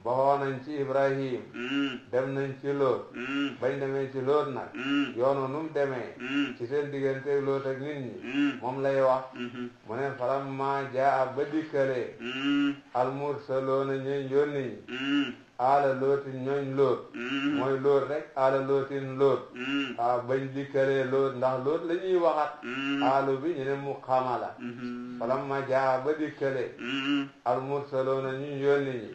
baxoo nañ ci Ibrahim dem nañ ci Lóot bañ demee ci Lóot nag yoonu nu mu demee ci seen diggante Lóot ak nit ñi moom lay wax mu ne falamma jaa ba dikkalee al mursaloona ñooy yónni ñi aala lootin ñooñ Lóot mooy Lóot rek aala lootin Lóot bañ dikkalee Lóot ndax Lóot la ñuy waxat aalu bi ñu ne mu xamala falamma jaa ba dikkalee al mursaloona ñu yónni ñi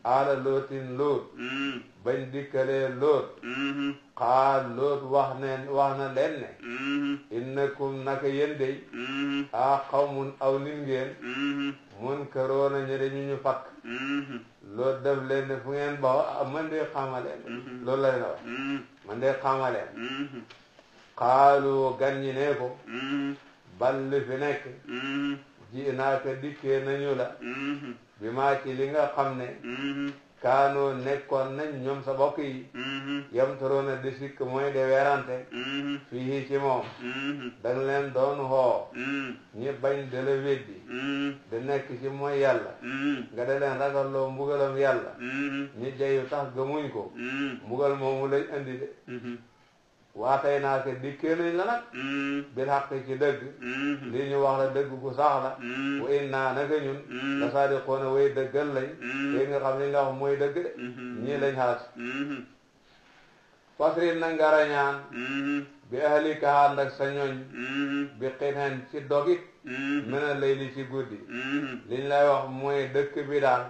aala lootin Lóot bañ dikkalee Lóot xaal Lóot wax na leen ne innakum naka yéen dey qawmun aw nit ngeen munkaroona ñu de ñu fakk Lóot def leen ne fu ngeen baxoo man de xamaleen loolu la leen wax man de xamaleen xaalu gan ñi ne ko bal li fi nekk ji naaka dikkee nañu la bi maa ci li nga xam ne kaanoo nekkoon nañ ñoom sa bokk yi yam toroona di sikk mooy de werante fii ci moom danga leen doon xoo ñi bañ de la weddi di nekk ci mooy yàlla nga de leen ragalloo mbugalam yàlla ñi jayu tax gëmuñ ko mbugal moomu lañ andi de waatay naa ko dikkee nañ la nag bil xaq ci dëgg lii ñu wax la dëgg gu sax la wa innaa naka ñun la saadiqoona way dëggal lañ te nga xam li nga wax mooy dëgg de ñii lañ xalas fasri na nga rañaan bi ahlika ànd ak sa ñoñ bi xineen ci dogit mena lay li ci guddi liñ lay wax mooy dëkk bi daal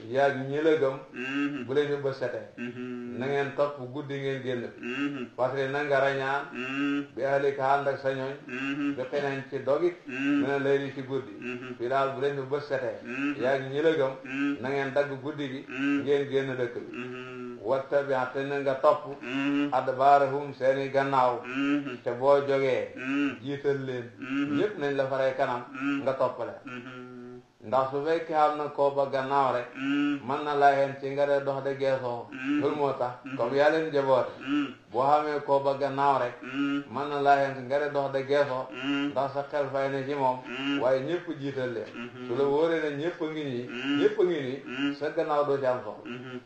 yaag ñi la gëm bu leen ñu bës setee na ngeen topp guddi ngeen génn parce que na nga rañaan bi ahlika ànd ak sa ñoñ bi xineen ci dogit mena lay li ci guddi bi daal bu leen ñu bës setee yaag ñi la gëm na ngeen dagg guddi gi ngeen génn dëkk bi wattabi te na nga topp adbaarahum seeni gannaaw te boo jógee jiital leen ñëpp nañ la faray kanam nga toppale ndax su fekkee am na koo ba gannaaw rek mën na laa hen ci nga de dox de geesoo loolu moo tax comme yaa leen jaboote boo xamee koo ba gannaaw rek mën na laa hen ci nga de dox de geesoo ndax sa xel fay na ci moom waaye ñëpp jiital leen su la wóoree ne ñëpp a ngi nii sa gannaaw doo ci am soxla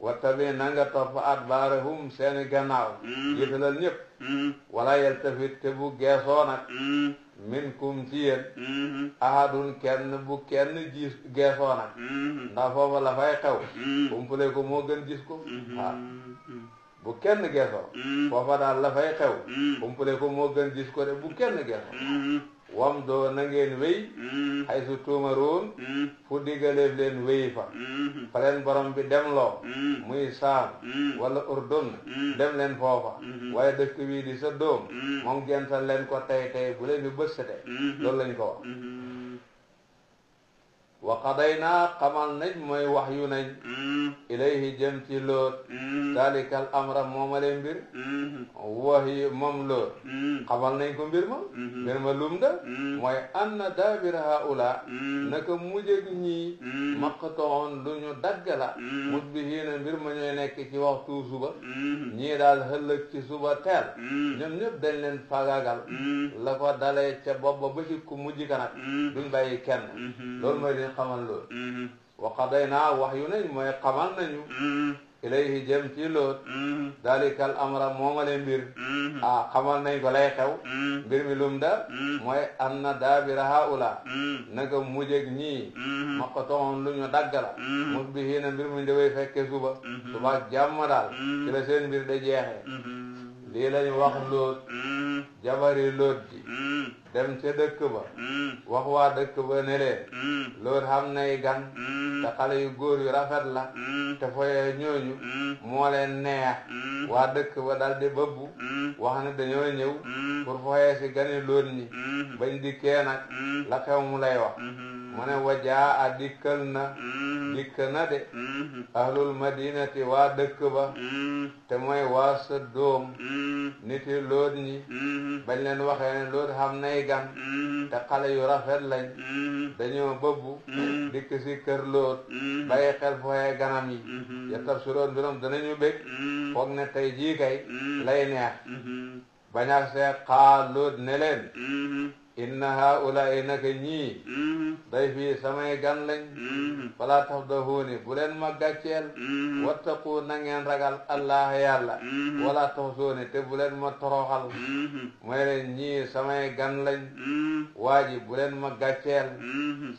wattabi na nga topp adbaarahum seeni gannaaw jiitalal ñëpp wala yaltafit te bu geesoo nag minkum ci yéen ahadun kenn bu kenn gis geesoo nag ndax foofa la fay xew umpule ko moo gën gis ko waaw bu kenn geesoo foofa daal la fay xew umpule ko moo gën gis ko de bu kenn geesoo wam doo na ngeen wéy xay su tuumaroon fu diggaleef leen wéy fa leen borom bi dem loo muy saam wala urdun dem leen foofa waaye dëkk bii di sa doom moom gental leen ko tey bu leen di bës sete loolu lañ ko wax wa qadaynaa xamal nañ mooy wax yu nañ ilayhi jëm ci Lóot dalikal amra moomale mbir wax yi moom Lóot xamal nañ ko mbir ma lum da mooy anna daabira haula naka mujjeg ñii maqtoon lu ñu daggala musbihiina mbir ma ñooy nekk ci waxtu suba ñii daal xëllëg ci suba teel ñoom ñëpp dañ leen fagagal la ko dalee ca bobba ba ci ku mujj ka nag duñ bàyyi kenn loolu mooy di xamal loolu wa qadaynaa wax yu nañ mooy xamal nañu ilayhi jëm ci Lóot dalikal amra moomale mbir xamal nañ ko lay xew mbir mi lum da mooy anna daabira haula naka mujjeg ñii maqtoon lu ñu daggala musbihiina mbir mu ndewey fekke suba jàmm daal ci la seen mbir da jeexee lii lañu wax Lóot jabari Lóot ji dem ca dëkk ba wax waa dëkk ba ne leen Lóot xam nay gan te xale yu góor yu rafet la te foye ñooñu moo leen neex waa dëkk ba dal di bëbbu wax ne dañoo ñëw pour foye si gani Lóot ñi bañ dikkee nag la xew mu lay wax mu ne wajaa a dikk na de ahlul madinati waa dëkk ba te mooy waa Sodom niti Lóot ñi bañ leen waxee ne Lóot xam nay gan te xale yu rafet lañ dañoo bëbbu dikk si kër Lóot bàyyi xel fooyee ganam yi yettab suroon mbirom danañu bég foog ne tey jii kay lay neex bañak see xaa Lóot ne leen inna haula'i naka ñii day fii samay gan lañ fala tafdahuuni bu leen ma gàcceel wattaqu na ngeen ragal allah yàlla wala taxsuuni te bu leen ma toroxal mooy leen ñii samay gan lañ waa ji bu leen ma gàcceel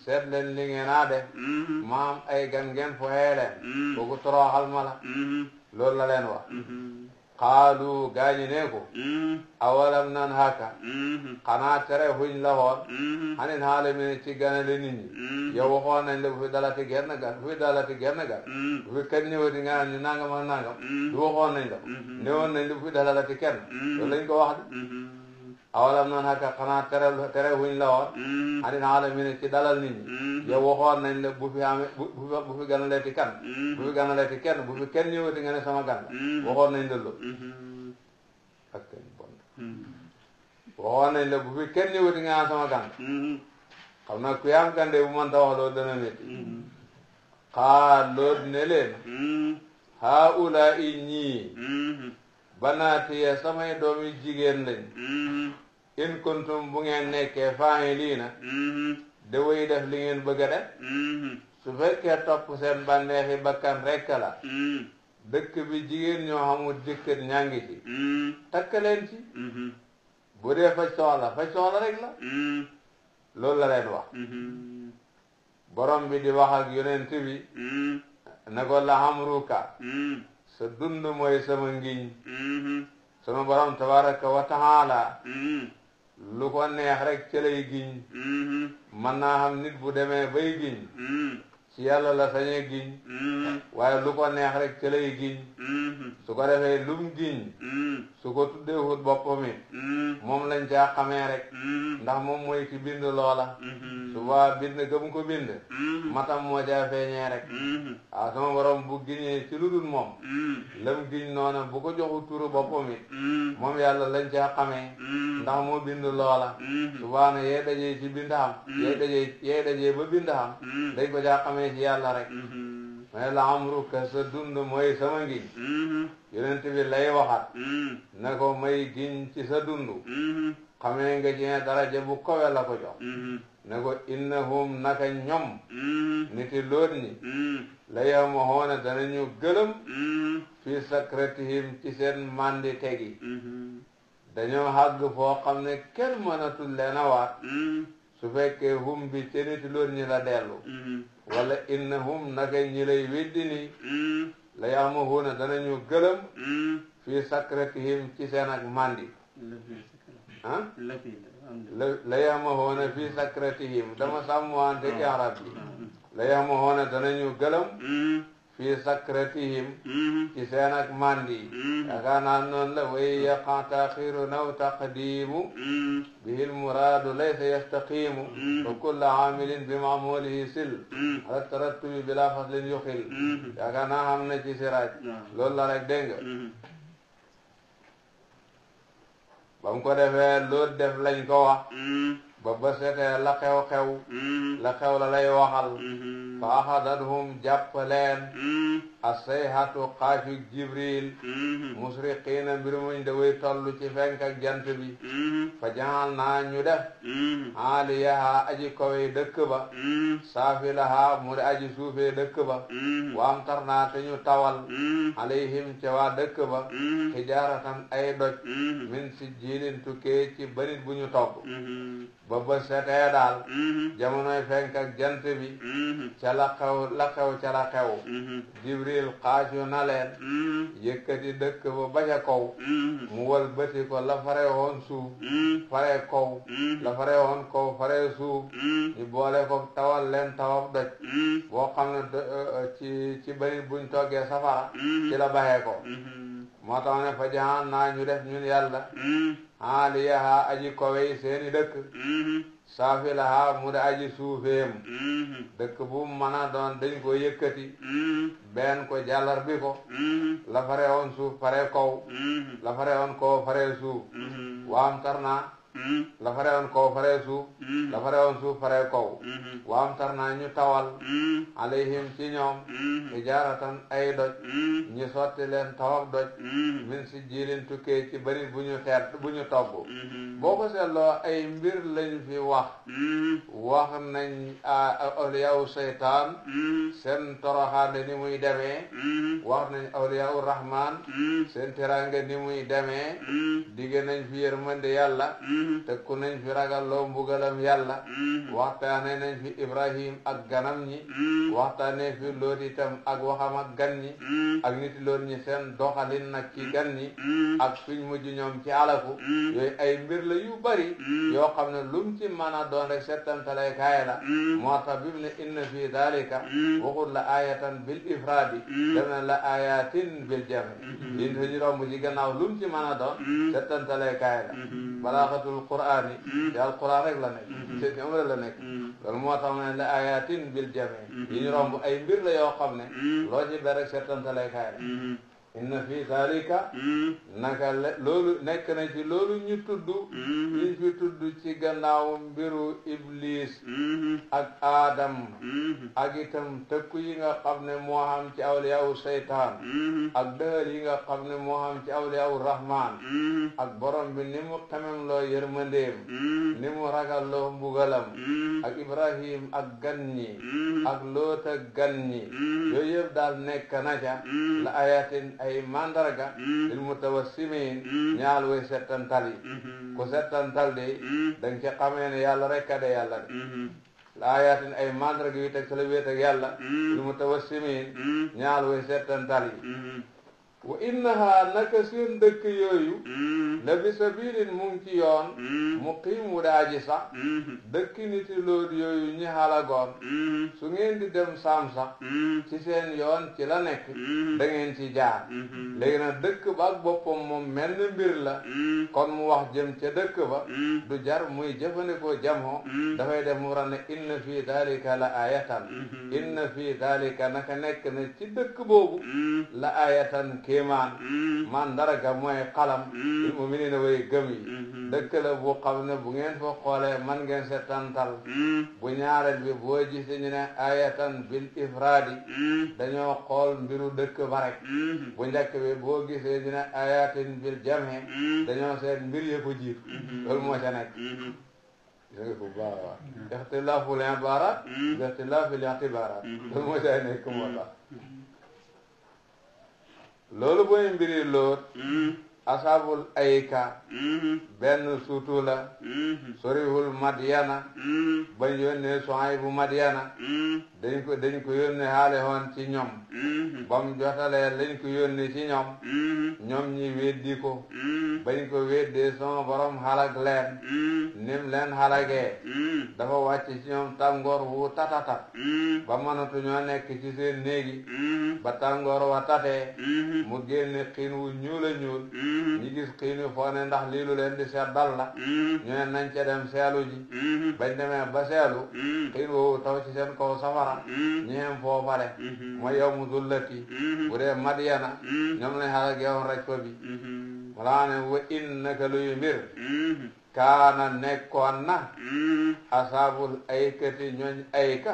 seet leen li ngeen a def ma am ay gan ngeen fo xeeleen kooku toroxal ma la loolu la leen wax xaalu gaañi ne ko awalam nan haka xanaa tere huñ la xool xanin xaale mi ne ci ganale nit ñi yow waxoon nañ la bu fi dalati genn gan bu fi dalati genn gan bu fi kenn ñëwati nga naan ñu nangam ak nangam du waxoon nañ la ko néewoon nañ la bu fi dalati kenn loolu lañ ko wax de awalam nan haka xanaa tere huñ la xool xanin xaale mi ne ci dalal nit ñi yow waxoon nañ la bu fi amee bu fi ganaleeti kan bu fi ganaleeti kenn bu fi kenn ñëwati nga ne sama gan waxoon nañ la loolu ak kenn bon waxoon nañ la bu fi kenn ñëwati nga naan sama gan xam naa ku yaam gande bu mënta wax loolu dana métti xaa loolu ne leen haula i ñii banaatiya samay doomi jigéen lañ in kuntum bu ngeen nekkee faa'iliina de way def li ngeen bëgg a def su fekkee topp seen bànneexi bakkan rekk la dëkk bi jigéen ñoo xamul jëkkër ñaa ngi ci takk leen ci bu dee faj soxla rek la loolu la leen wax borom bi di wax ak yonent bi ne ko la amruka sa dund mooy sama ngiñ sama borom tabaraka wa taala lu ko neex rek ci lay giñ mën naa xam nit bu demee bay giñ ci yàlla la sañee giñ waaye lu ko neex rek ci lay giñ su ko defee lum giñ su ko tuddee wut boppam it moom lañ caa xamee rek ndax moom mooy ki bind loola su waa bind gëm ko bind matam moo caa feeñee rek waaw sama borom bu giñee ci lu dul moom lam giñ noona bu ko joxu turu boppam it moom yàlla lañ caa xamee ndax moo bind loola subaana yee dajee ci bind xam yee dajee ba bind xam dañ ko caa xamee ci yàlla rek mais la amruka sa dund mooy sama ngiñ yonent bi lay waxat ne ko may giñ ci sa dund xamee nga ci ne daraja bu kawe la ko jox ne ko innahum naka ñoom niti loot ñi la yamahoona danañu gëlëm fii sakratihim ci seen mandi tegi dañoo xàgg foo xam ne kenn mënatul leen a waat su fekkee hum bi te niti loot ñi la dellu wala innahum naka ñi lay weddi ni la yamahoona danañu gëlëm fii sakratihim ci seen ak mandi ah la yamahoona fii sakratihim dama sàmmwante ci arab yi la yamahoona danañu gëlëm fii sakratihim ci seen ak mandi yaakaar naa noonu la way yaqa taxiru naw taqdimu bihil muraadu laysa yastaqimu fa kulla amilin bi maamulihi sil ala tarattubi bila faslin yuxil yaakaar naa xam na ci siraaj loolu la rek dégg nga ba mu ko defee loolu def lañ ko wax ba setee la xew-xew la xew la lay waxal fa axadathum jàpp leen as-sayhatu xaafik jibril musriqiina mbir muñ da way toll ci fenk ak jant bi fa jaxal naa ñu def aaliyaha aji kowey dëkk ba saafilaha mu di aji suufee dëkk ba waam tar naa te ñu tawal alayhim ca waa dëkk ba hijaaratan ay doj min sijjiilin tukkee ci banit bu ñu togg ba setee daal jamonoy fenk ak jant bi ca la xew jibril xaaju na leen yëkkati dëkk ba baca kaw mu wal bëti ko la fare woon suuf fare kaw la fare woon kaw fare suuf ñu boole ko tawal leen tawab doj boo xam ne ci banit buñ toggee safara ci la baxee ko moo tax ne fa jaxaan naa ñu def ñun yàlla aaliyaha aji kowey seeni dëkk saafilaha mu da aji suufeem dëkk bu mën a doon dañ ko yëkkati benn ko jàllar bi ko la fare woon suuf fare kaw la fare woon kaw fare suuf waam tar naa la farewoon kaw faree suuf la farewoon suuf faree kaw waam tar naa ñu tawal alayhim ci ñoom hijaaratan ay doj ñu sotti leen tawak doj min si jiilin tukkee ci bari bu ñu togg boo ko seetloo ay mbir lañ fi wax nañ awliyaawu seytaan seen toroxaande ni muy demee wax nañ awliyaawu rahmaan seen teraanga ni muy demee digge nañ fi yërmande yàlla tëkku nañ fi ragalloo mbugalam yàlla waxtaane nañ fi ibrahim ak ganam ñi waxtaane fi loot itam ak waxam ak gan ñi ak niti loot ñi seen doxalin nag ci gan ñi ak fiñ mujj ñoom ci alaku yooyu ay mbir la yu bari yoo xam ne lum ci mën a doon rek settantalay kaay la moo tax bi mu ne inna fi dalika waxul la ayatan bil ifradi dem na la ayatin bil jami liñ fa ñu romb ci gannaaw lum ci mën a doon settantalay kaay la balaaxatul qur'aan yi te alquran rek la nekk te ñoom rek la nekk loolu moo tax ma ne la ayatin bil jami yi ñu romb ay mbir la yoo xam ne loo ci ber rek settantalay kaay la inna fi zalika naka loolu nekk na ci loolu ñu tudd ñu fi tudd ci gannaaw mbiru iblis ak adam ak itam tëkku yi nga xam ne moo xam ci awliyaawu seytaan ak dëhal yi nga xam ne moo xam ci awliyaawu rahmaan ak borom bi ni mu xamem loo yërmandeem ni mu ragal loo mbugalam ak ibrahim ak gan ñi ak loot ak gan ñi yooyu yëpp daal nekk na ca la ayatin ay mandarga lil mutawassimin ñaal way settantal yi ku settantal de danga ci xamee ne yàlla rek a de yàlla de la ayatin ay mandarga yu teg sa la wéet ak yàlla lil mutawassimin ñaal way settantal yi wa innaha naka seen dëkk yooyu la bi sabilin mu ngi ci yoon muqiim wu daaji sax dëkk niti lood yooyu ñi xalagoon su ngeen di dem saam sax ci seen yoon ci la nekk da ngeen ci jaar léegi nag dëkk ba ak boppam moom mel na mbir la kon mu wax jëm ca dëkk ba du jar muy jëfandikoo jamoo dafay def mu war ne inna fii dalika la ayatan inna fii dalika naka nekk na ci dëkk boobu la ayatan kéemaan man daraga mooy xalam il mu'minina way gëm yi dëkk la bu xam ne bu ngeen fa xoolee man ngeen setantal bu ñaareel bi boo gisee ñu ne ayatan bil ifradi dañoo xool mbiru dëkk ba rek bu njëkk bi boo gisee ñu ne ayatin bil jamhe dañoo seet mbir ya ko jiitu loolu moo ca nekk gis nga ko baax a baax ixtilaafu l ibaaraat bi ixtilaafi l itibaaraat loolu moo ca nekk moo tax loolu booy mbiri loot asaabul ayka benn suutu la sorihul madyana bañ yónnee Suhaybu madyana dañ ko yónnee xaale hoon ci ñoom bam jotalee lañ ko yónnee ci ñoom ñi weddi ko bañ ko weddee sama borom xalag leen nim leen xalagee dafa wàcc ci ñoom tàngoor wu tatatat ba mënatu ñoo nekk ci seen néegi ba tàngoor wa tatee mu génne xiin wu ñuul a ñuul ñi gis xiin wi foo ne ndax lii lu leen di seet dal la ñu ne nañ ca dem seelu ji bañ demee ba seelu xiin woowu taw ci seen kaw safara ñeem foofale mooy yow mu dullati bu dee Madyana ñoom lañ xalak yowoon raj fa bi walaa ne wa in naka luy mbir kaana nekkoon na asaabul aykati ñooñ ayka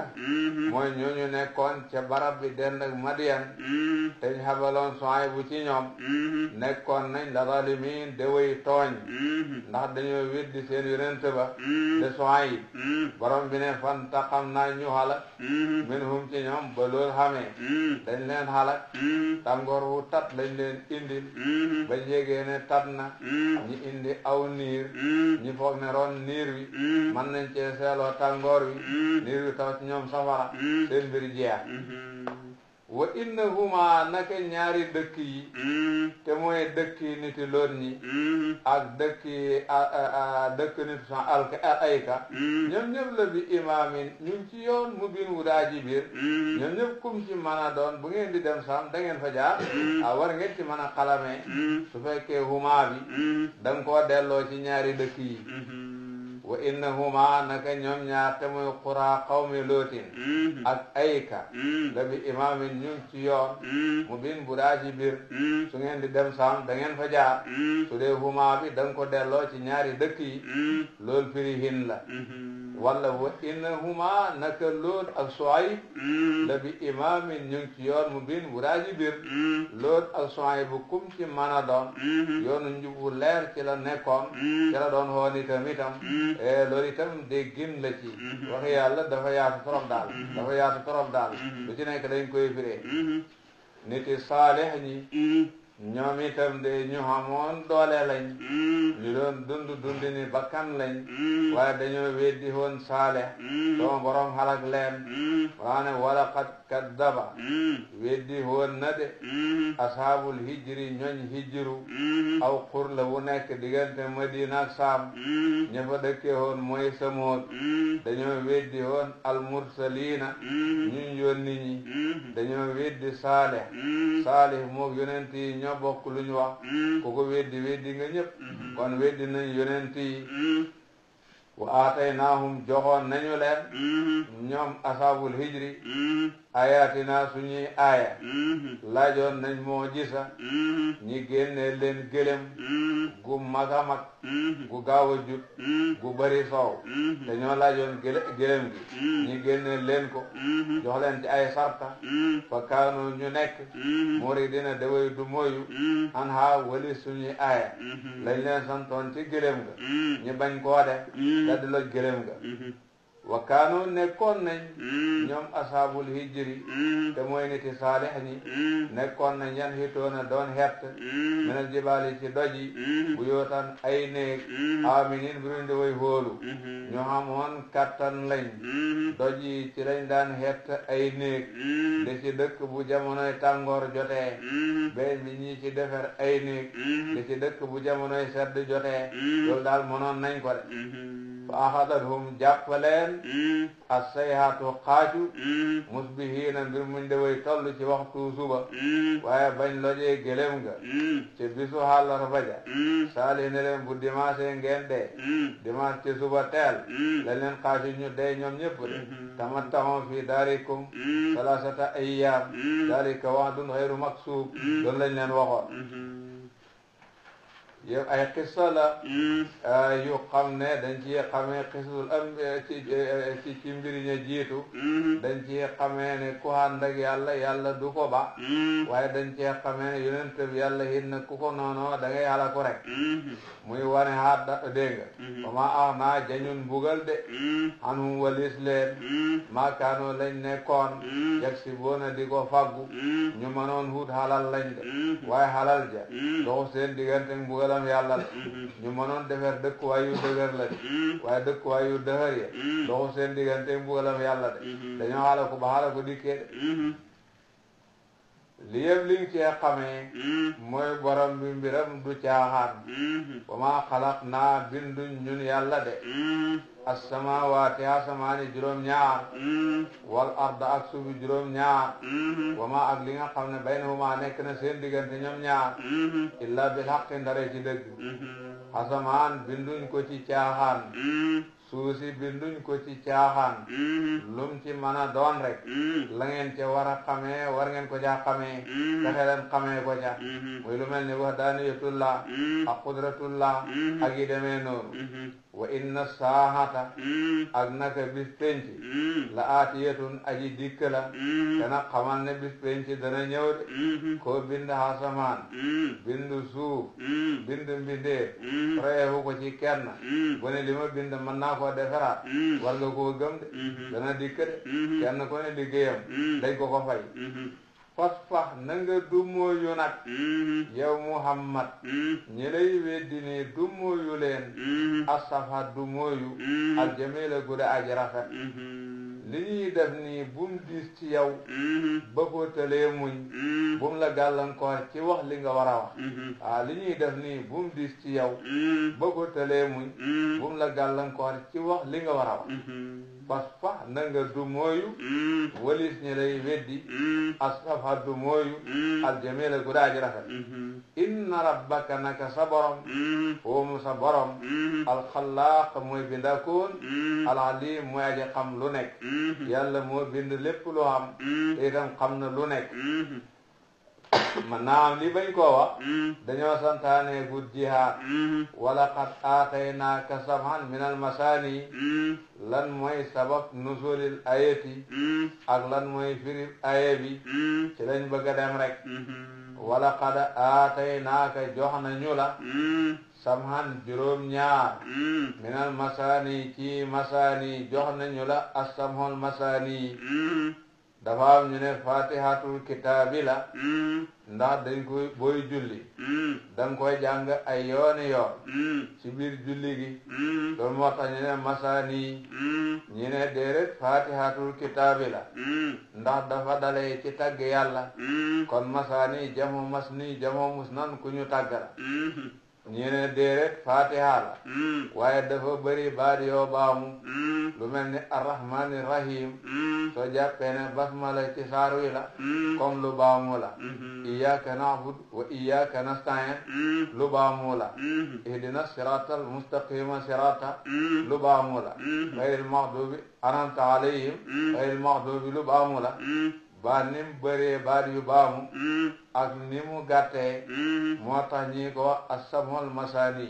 mooy ñooñu nekkoon ca barab bi dend ak Madiyan te ñu xabaloon Suhaybu ci ñoom nekkoon nañ la zalimin de way tooñ ndax dañoo weddi seen yonent ba de Suhayb borom bi ne fantaqam naa ñu xalak minhum ci ñoom ba loolu xamee dañ leen xalak tàngoor wu tat lañ leen indil ba jégee ne tat na ñi indi aw niir ñi foog ne ron niir wi man nañ cee seeloo tàngoor wi niir wi taw ci ñoom safara seen mbir jeex wa innahuma naka ñaari dëkk yi te mooy dëkki niti loon ñi ak dëkk nit san ayka ñoom ñëpp la bi imaamin ñu ngi ci yoon mu bin wu daa ji biir ñoom ñëpp kum ci mën a doon bu ngeen di dem sam da ngeen fa jaar war ngeen ci mën a xalamee su fekkee huma bi da nga koo delloo ci ñaari dëkk yi wa innahuma naka ñoom ñaar te muy qura qawmi lootin ak ayka la bi imaamin ñu ci yoon mu bin bu daa ci biir su ngeen di dem saam da ngeen fa jaar su dee huma bi da nga ko delloo ci ñaari dëkk yi loolu firi hin la wala wa innahuma naka lool ak Suayb la bi imaamin ñu ci yoon mu bin bu daa ci biir lool ak Suayb bu kum ci mën a doon yoonu njubu leer ci la nekkoon ci la doon xool itam loolu itam déggin la ci waxi yàlla dafa yaatu trop daal lu ci nekk dañ koy firee niti saalih ñi ñoom itam de ñu xamoon doole lañ ñu doon dund ni bakkan lañ waaye dañoo weddi woon saalih sama borom xalak leen waane walaqad kaddaba weddi woon na de ashaabul hijri ñoñ hijru aw xur la bu nekk diggante Madina ak Saam ña fa dëkke woon mooy Samood dañoo weddi woon almursalina ñun yónni ñi dañoo weddi saalih moog yonent yi ñoo bokk lu ñu wax ku ko weddi nga ñëpp kon weddi nañ yonent yi wa aataynaahum joxoon nañu leen ñoom asaabul hijri ayatina suñuy aaya laajoon nañ moo gisa ñi génne leen gëlëm gu mag a mag gu gaaw a jut gu bari soow dañoo laajoon gëlëm gi ñi génne leen ko jox leen ci ay sarta fa kaanu ñu nekk muridina daway du mooyu an ha wali suñuy aaya lañ leen santoon ci gëlëm ga ñi bañ koo def daldi loj gëlëm ga wa kaanu nekkoon nañ ñoom asaabul hijri te mooy niti saalih ñi nekkoon nañ yan hitoona doon hett minal jibaali ci doji bu yootan ay néeg aminin biruñ de way hóolu ñu xamoon kattan lañ doji ci lañ daan hett ay néeg de ci dëkk bu jamonoy tàngoor jotee be bi ñi ci defer ay néeg de ci dëkk bu jamonoy sedd jotee loolu daal mënoon nañ ko de fa axadathum jàppaleen as-sayhatu xaaju musbihiina mbir muñ de way toll ci waxtu suba waaye bañ lojee gëlëm ga ci bisu àllarba ja Saalih ne leen bu dimanche ngeen dee dimanche ci suba teel lañ leen xaaju ñu dee ñoom ñëpp de tamatta'u fi daarikum salasata ayyaam dalika wa'dun ghayru maksuub loolu lañ leen waxoon yow ay xissa la yu xam ne dañ ci xamee xisul am ci mbiri ña jiitu dañ ci xamee ne ku ànd ak yàlla du ko ba waaye dañ ci xamee ne yonent bi yàlla hin na ku ko noonoo da ngay yàlla ko rek muy wane haat dégg nga ba ma naa jañun bugal de anum walis leen maakaanoo lañ nekkoon yag si boona di ko faggu ñu mënoon hut halal lañ de waaye halal ja doxu seen diggante mbugal yàlla la ñu mënoon defar dëkkuwaay yu dëgër la de waaye dëkkuwaay yu dëgër ya doxu seen diggante mbugalam yàlla de dañoo xala ko ba xala ko dikkee de li yëpp li nga cee xamee mooy borom bi mbiram du caaxaan wa maa xalaq naa binduñ ñun yàlla de as-samaawaati asamaani juróom-ñaar wal arda ak suufi juróom-ñaar wa maa ak li nga xam ne baynahuma nekk na seen diggante ñoom ñaar illa bil haqqi ndare ci dëgg asamaan binduñ ko ci caaxaan suusi binduñ ko ci caaxaan lum ci mën a doon rek la ngeen ca war a xamee war ngeen ko ca xamee fexe leen xamee ko ca muy lu mel ni wahdaniyatullah ak qudratullah ak yi demee noonu wa inna saahata ak naka bis penc la aatiyatun aji dikk la te nag xamal ne bis penc dana ñëw de koo bind asamaan bind suuf bind mbindeef reefu ko ci kenn bu ne li ma bind mën naa koo defaraat war nga koo gëm de dana dikk de kenn ko ne liggéeyam dañ ko ko fay fasfax na nga dummóoyu nag yow Muhammad ñi lay weddi ni dummóoyu leen asafa dummóoyu aljamila guda aji rafet li ñuy def nii bum diis ci yow ba ko tëlee muñ bum la gàllankoor ci wax li nga war a wax waaw li ñuy def nii bum diis ci yow ba ko tëlee muñ bum la gàllankoor ci wax li nga war a wax fasfah na nga du mooyu walis ñi lay weddi asfafa du mooyu aljamila gu daaji rafet inna rabbaka naka sa borom woomu sa borom alxalaaq mooy bindakoon alalim mooy aji xam lu nekk yàlla moo bind lépp lu xam te itam xam na lu nekk man naam li bañ koo wax dañoo santaane gud jihaad wala qad aataynaaka sab'an min al masaani lan mooy sabab nuzulil ayati ak lan mooy firib aya bi ci lañ bëgg a dem rek wala qad aataynaaka jox nañu la sab'an juróom ñaar min al masaani ci masaani jox nañu la as-sab'ul masaani dafa am ñu ne fatihatul kitaabi la ndax dañ koy booy julli danga koy jàng ay yooni yoon ci biir julli gi loolu moo tax ñu ne masaani ñu ne déedéet fatihatul kitaabi la ndax dafa dalee ci tagg yàlla kon masaani jamo masni jamo musnan ku ñu tagg la ñu ne déedéet fatiha la waaye dafa bëri baat yoo baamu lu mel ni arrahmani rahim soo jàppee ne basmala ci saar wi la comme lu baamu la iyyaka na'bud wa iyyaka nasta'in lu baamu la ihdina siratal mustaqima sirata lu baamu la ghayril maghdubi an'amta alayhim ghayril maghdubi lu baamu la ba nim bëree baat yu baamu ak ni mu gàttee moo tax ñi ko wax as-sab'ul masaani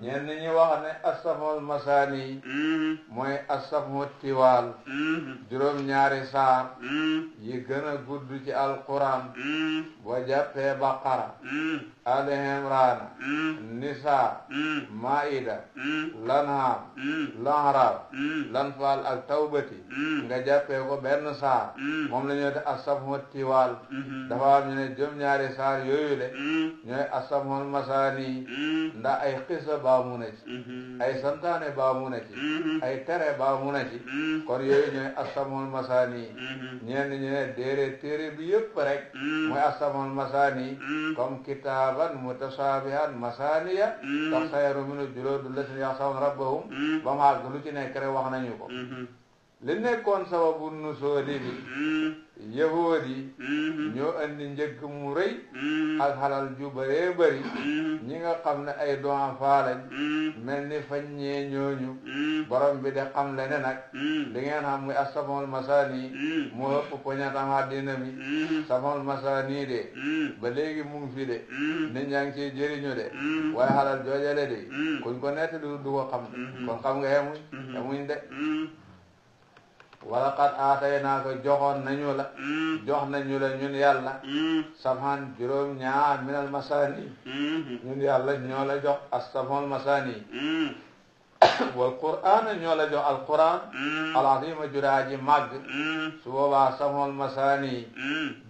ñenn ñi wax ne as-sab'ul masaani mooy as-sab'u tiwaal juróom ñaari saar yi gën a gudd ci alquran boo jàppee baqara ali imran nisaa maida lanham lanrab lanfaal ak tawbati nga jàppee ko benn saar moom la ñuy def as-sab'u tiwaal dafa am ñu ne juróom ñaari saar yooyu le ñooy as-sab'ul masaani ndax ay xisa baamu na ci ay santaane baamu na ci ay tere baamu na ci kon yooyu ñooy as-sab'ul masaani ñenn ñu ne téere bi yëpp rek mooy as-sab'ul masaani comme kitaaban mutasaabihan masaaniya taxayyaru minhu juluudu llaziina yaxshawna rabbahum ba mu àgg lu ci nekk rek wax nañu ko li nekkoon sababu nusooli bi yahuud yi ñoo andi njëgg mu rëy ak xalal ju bëree bëri ñi nga xam ne ay doon faalañ mel ni faññee ñooñu borom bi de xam le ne nag li ngeen xam muy as-sab'ul masaani moo ëpp poñatam àddina mi sab'ul masaani de ba léegi mu ngi fi de nit ñaa ngi ciy jëriñu de waaye xalal joojale de kuñ ko nett du ko xam kon xam nga xemuñ de wala qad aataynaaka jox nañu la ñun yàlla sab'an juróom ñaar minal masaani ñun yàlla ñoo la jox as-sab'ul masaani wal qur'aan ñoo la jox alquran al-aziima juraaji màgg su boobaa sab'ul masaani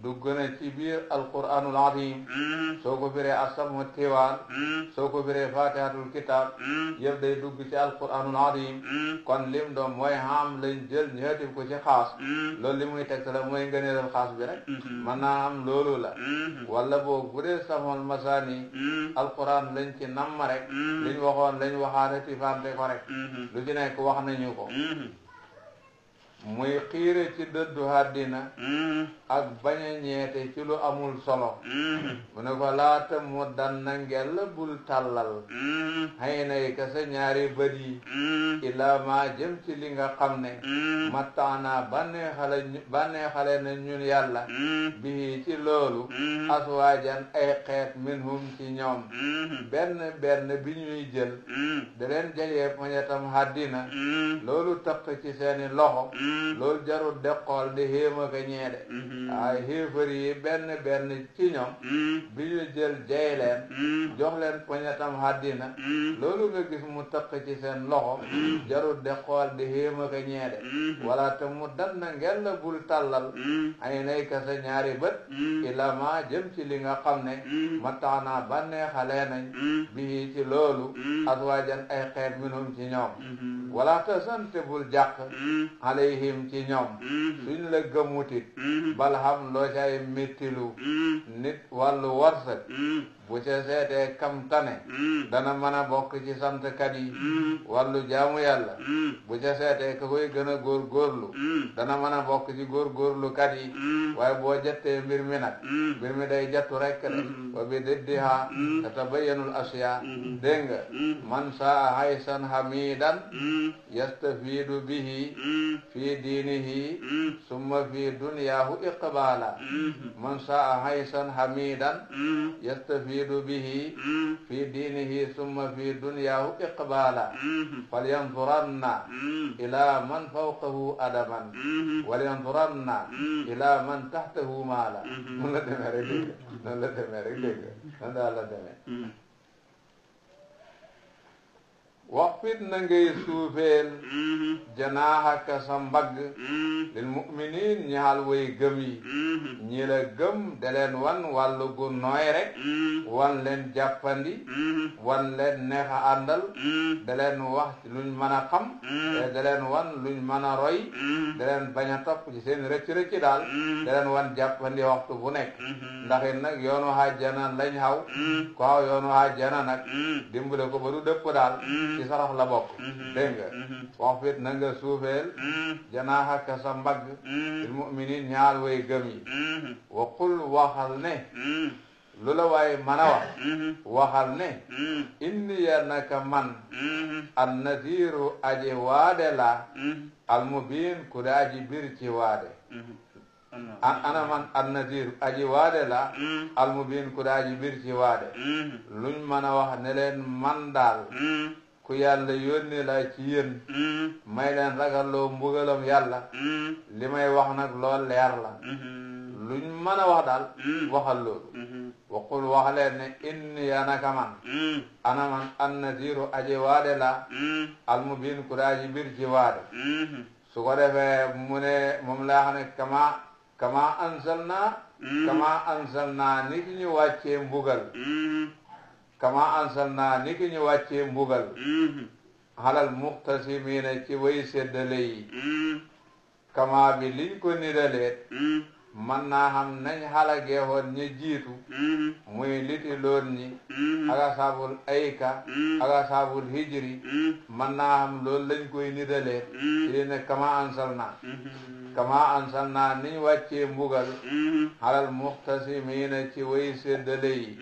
dugg na ci biir alquranul aziim soo ko biree as-sab'u tiwaal soo ko biree fatihatul kitaab yëpp day dugg ci alquranul aziim kon lim doon mooy xam lañ jël ñëwatif ko ci xaas loolu li muy tegte la mooy ngëneelal xaas bi rek mën naa am loolu la wala boog bu dee sab'ul masaani alquran lañ ci namm rek liñ waxoon lañ waxaane tifante ko rek lu ci nekk wax nañu ko muy xiire ci dëddu àddina ak bañ a ñeete ci lu amul solo mu ne ko laata mu danna ngel bul tàllal xëy nay ka sa ñaari bët yi ilaa maa jëm ci li nga xam ne mattaana bànneexale na ñun yàlla bii ci loolu aswaajan ay xeet minhum ci ñoom benn bi ñuy jël da leen jayee poñetam àddina loolu tëq ci seeni loxo loolu jarul de xool di xéema ka ñeede ay xéefar yi benn ci ñoom bi ñu jël jay leen jox leen poñetam àddina loolu nga gis mu tëq ci seen loxo jarul de xool di xéema ka ñeede wala te mu dan na ngel la bul tàllal ay nay ka sa ñaari bët ila ma jëm ci li nga xam ne ma taxnaa bànnee xale nañ bii ci loolu aswaajan ay xeet minhum ci ñoom wala te sante bul jàq alayhim ci ñoom suñ la gëmmutit bal xam loo cay mettilu nit wàllu warsak bu ca seetee kam tane dana mën a bokk ci santkat yi wàllu jaamu yàlla bu ca seetee ka koy gën a góorgóorlu dana mën a bokk ci góorgóorlukat yi waaye boo jattee mbir mi nag mbir mi day jattu rekk de wa bi diddiha tatabayyanul asya dégg nga man saa haysan hamidan yastafiidu bihi fi diinihi summa fi dunyahu iqbala man saa haysan hamidan yastafiidu bihi fi diinihi summa fi dunyahu iqbala falyanzuranna ila man fawqahu adaman walyanzuranna ila man tahtahu maala noonu la demee rek dégg noonu la demee rek dégg noonu daal la demee waxfit na ngay suufeel janaaxaka sa mbagg lil mu'minin ñaal way gëm yi ñi la gëm da leen wan wàllu gu nooy rek wan leen jàppandi wan leen neex a àndal da leen wax luñ mën a xam da leen wan luñ mën a roy da leen bañ a topp ci seen rëcc-rëcc daal da leen wan jàppandi waxtu bu nekk ndax it nag yoonu àjjana lañ xaw ko xaw yoonu àjjana nag dimbale ko ba du dëpp daal ci sarax la bokk dégg nga wax fit na nga suufeel janaaxaka sa mbagg lil mu'minin ñaar way gëm yi wa qul waxal ne lu la waaye mën a wax waxal ne inni ya naka man an nadiru aji waade la al mubin ku da aji bir ci waade ana man an nadir aji waade la al mubin ku da aji bir ci waade luñ mën a wax ne leen man daal ku yàlla yónni la ci yéen may leen ragalloo mbugalam yàlla li may wax nag lool leer la luñ mën a wax daal waxal loolu waqul wax leen ne inni ya naka man ana man an nadiru aji waade la al mubin ku daaji bir ci waade su ko defee mu ne moom laa xam ne kama ansalna ni ki ñu wàccee mbugal kama ansalna ni ki ñu wàccee mbugal halal muqtasimiina ci way séddale yi kama bi liñ ko nidaleet man naa xam nañ halagee woon ña jiitu muy liti loon ñi ak asaabul ayka ak asaabul hijri man naa xam loolu lañ koy nidaleet ci ne kama ansalna niñ wàccee mbugal halal muqtasimiina ci way séddale yi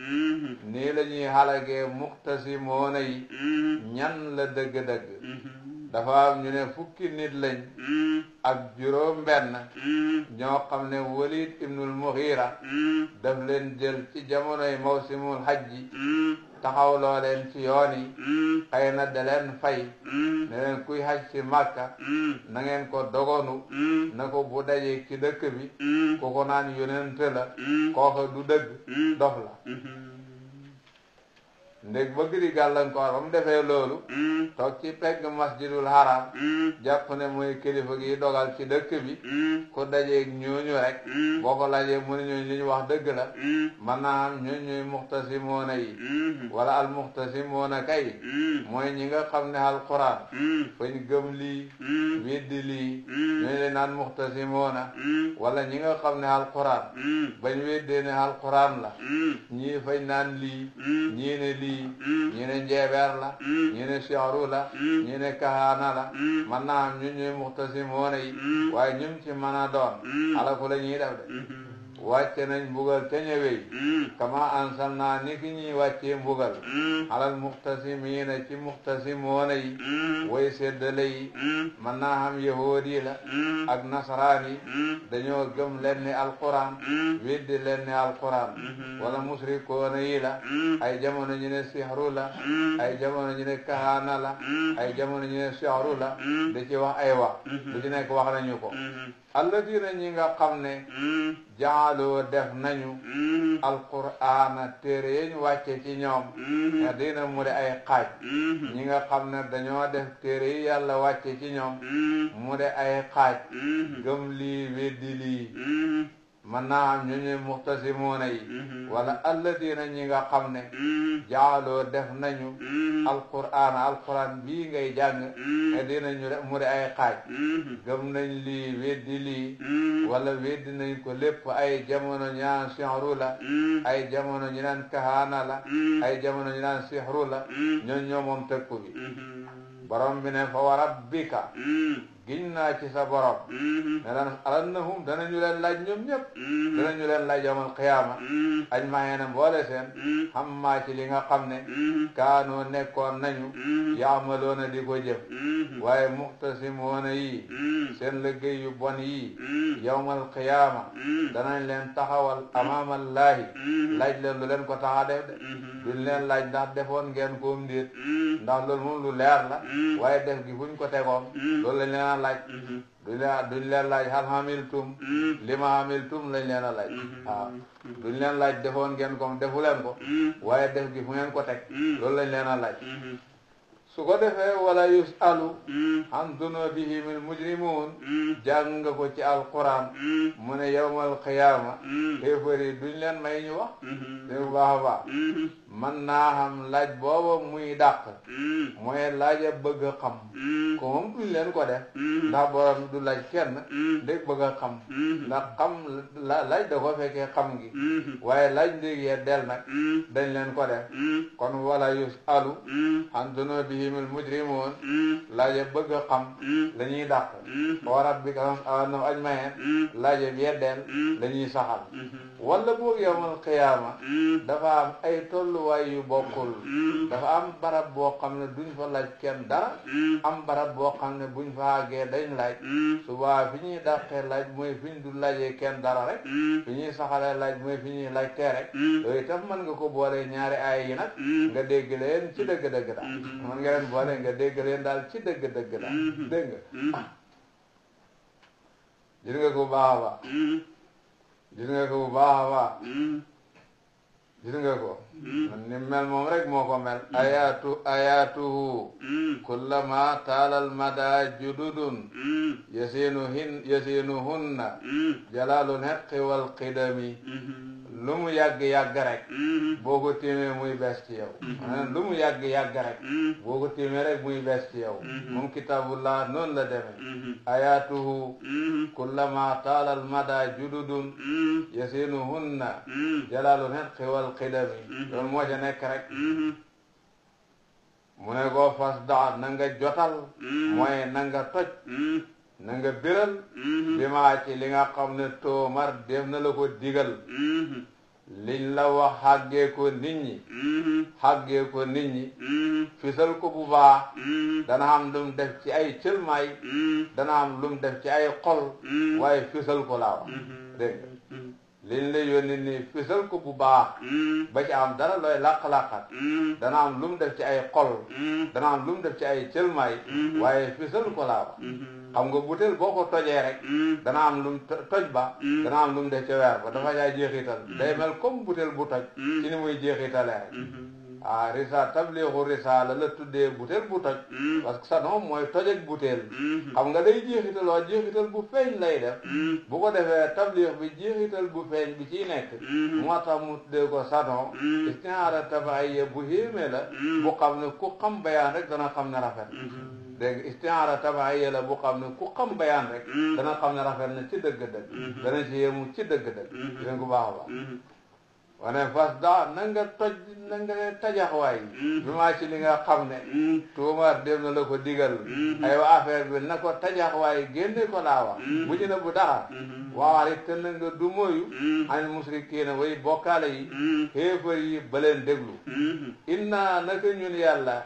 nii la ñuy halagee muqtasimoona yi ñan la dëgg-dëgg dafa am ñu ne fukki nit lañ ak juróom benn ñoo xam ne Walid ibnul Mughira daf leen jël ci jamonoy mawsimul hajji taxawloo leen ci yoon yi xëy na da leen fay ne leen kuy haj ci Makka na ngeen ko dogonu na ko bu dajee ci dëkk bi ku ko naan yonent la kooka du dëgg dof la ndég bëgg di gàllankoor ba mu defee loolu toog ci pegg masjidul haram jàpp ne mooy kilifa gi dogal ci dëkk bi ku dajeeg ñooñu rek boo ko laajee mu ne ñooñu li ñu wax dëgg la man naa am ñooñu ñooy muxtasimoona yi wala al muxtasimoona kay mooy ñi nga xam ne alquran fañ gëm lii weddi lii ñooñu leen naan muxtasimoona wala ñi nga xam ne alquran bañ weddee ne alquran la ñii fañ naan lii ñii ne lii ñi ne njeebeer la ñi ne siyaru la ñi ne kahaana la man naa am ñun ñuy muxtasimoona yi waaye ñum ci mën a doon alaku la ñuy def de wàcce nañ mbugal ca ñëwey kama ansalna ni ki ñuy wàccee mbugal alal muxtasimiina ci muxtasimoona yi way séddale yi man naa xam yahood yi la ak nasaraan yi dañoo gëm leen ni alquran weddi leen ni alquran wala musrikoona yi la ay jamono ñu ne sihru la ay jamono ñu ne kahaana la ay jamono ñu ne sihru la da ci wax ay wax lu ci nekk wax nañu ko alladina ñi nga xam ne jaaloo def nañu alqur'aana téere yañ wàcce ci ñoom nga dina mu de ay xaaj ñi nga xam ne dañoo def téere yi yàlla wàcce ci ñoom mu de ay xaaj gëm lii weddi lii mën naa am ñu ñuy muxtasimoona yi wala alladina ñi nga xam ne jaaloo def nañu alquran bii ngay jàng te dinañu mu di ay xaaj gëm nañ lii weddi lii wala weddi nañ ko lépp ay jamono ñu naan sihru la ay jamono ñu naan kahaana la ay jamono ñu naan sihru la ñoo moom tëkku bi borom bi ne fa wa rabbika giñ naa ci sa borom ne daan alannahum danañu leen laaj ñoom ñëpp danañu leen laaj yawmal qiyaama ajma'iina mboole seen xam maa ci li nga xam ne kaanoo nekkoon nañu yaamaloona di ko jëf waaye muxtasimoona yi seen liggéey yu bon yi yawmal qiyaama danañ leen taxawal amaamallaahi laaj leen lu leen ko taxa def de duñ leen laaj ndax defoon ngeen koom ndéet ndax loolu moom lu leer la waaye def gi fuñ ko tegoon loolu lañ leen laaj duñ leen laaj hal hamiltum lima hamiltum lañ leen a laaj waaw duñ leen laaj defoon ngeen ko defu leen ko waaye def gi fu ngeen ko teg loolu lañ leen a laaj su ko defee wala yusalu an dunubihimil mujrimun jàng nga ko ci alquran mu ne yawmal qiyaama xéefar yi duñ leen may ñu wax dégg bu baax a baax man naa xam laaj booba muy dàq mooy laaj a bëgg a xam ko moom duñ leen ko def ndax borom du laaj kenn ndég bëgg a xam ndax xam laaj da ko fekkee xam gi waaye laaj ndég yee del nag dañ leen ko def kon wala yusalu an dunubihimil mujrimun laaj a bëgg a xam la ñuy dàq wa rabbika awanam ajmain laaj a yeddeel la ñuy saxal wala boog yawmal qiyaama dafa am ay tolluwaay yu bokkul dafa am barab boo xam ne duñ fa laaj kenn dara am barab boo xam ne buñ fa àggee dañ laaj subaa fi ñuy dàqee laaj mooy fi ñu du laajee kenn dara rek fi ñuy saxalee laaj mooy fi ñuy laaj tee rek yooyu tam mën nga ko boole ñaari ay yi nag nga dégg leen ci dëgg-dëgg daal mën nga leen boole nga dégg leen daal ci dëgg-dëgg daal dégg nga gis nga ko baax a baax gis nga ko bu baax a baax gis nga ko ni mel moom rek moo ko mel ayatuhu kullama taalal mada jududun yasinuhunna jalalul heqi wal qidami lu mu yàgg-yàgg rek boo ko téemee muy bees ci yow lu mu yàgg-yàgg rek boo ko téemee rek muy bees ci yow moom kitabullah noonu la demee ayatuhu kullama taalal mada jududun yasinuhunna jalalul heqi wal qidami loolu moo ca nekk rek mu ne ko fas daa na nga jotal mooy na nga toj na nga biral bi maa ci li nga xam ne toomar def na la ko digal liñ la wax xàggee ko nit ñi fisal ko bu baax dana am lu mu def ci ay cëlmaay dana am lu mu def ci ay xol waaye fisal ko laa wax dégg nga liñ la yónni nii fisal ko bu baax ba ci am dara looy làq-làqat dana am lu mu def ci ay xol dana am lu mu def ci ay cëlmaay waaye fisal ko laa wax xam nga butéel boo ko tojee rek dana am lu mu toj ba dana am lu mu def ca weer ba dafa jaay jeexital day mel comme butéel bu toj ci ni muy jeexitalee rek tabliixu risaala la tuddee butéel bu toj parce que sanon mooy toj ak butéel xam nga day jeexital waa jeexital bu feeñ lay def bu ko defee tabliix bi jeexital bu feeñ bi ciy nekk moo tax mu tuddee ko sanon istihaara tabaayya bu yéeme la bu xam ne ku xam bayaan rek dana xam ne rafet dégg nga istihaara tabaayya la bu xam ne ku xam bayaan rek dana xam ne rafet na ci dëgg-dëgg dana ci yéemu ci dëgg-dëgg dégg nga bu baax a baax wane fas daa na nga tajax waay bi maa ci li nga xam ne tuumar dem na la ko digal ay wa affaire bi na ko tajax waay génne ko laa wax bu ñu ne bu dara waawaale te na nga du moyu an musrikiina way bokkaale yi xéefar yi ba leen déglu inna naka ñun yàlla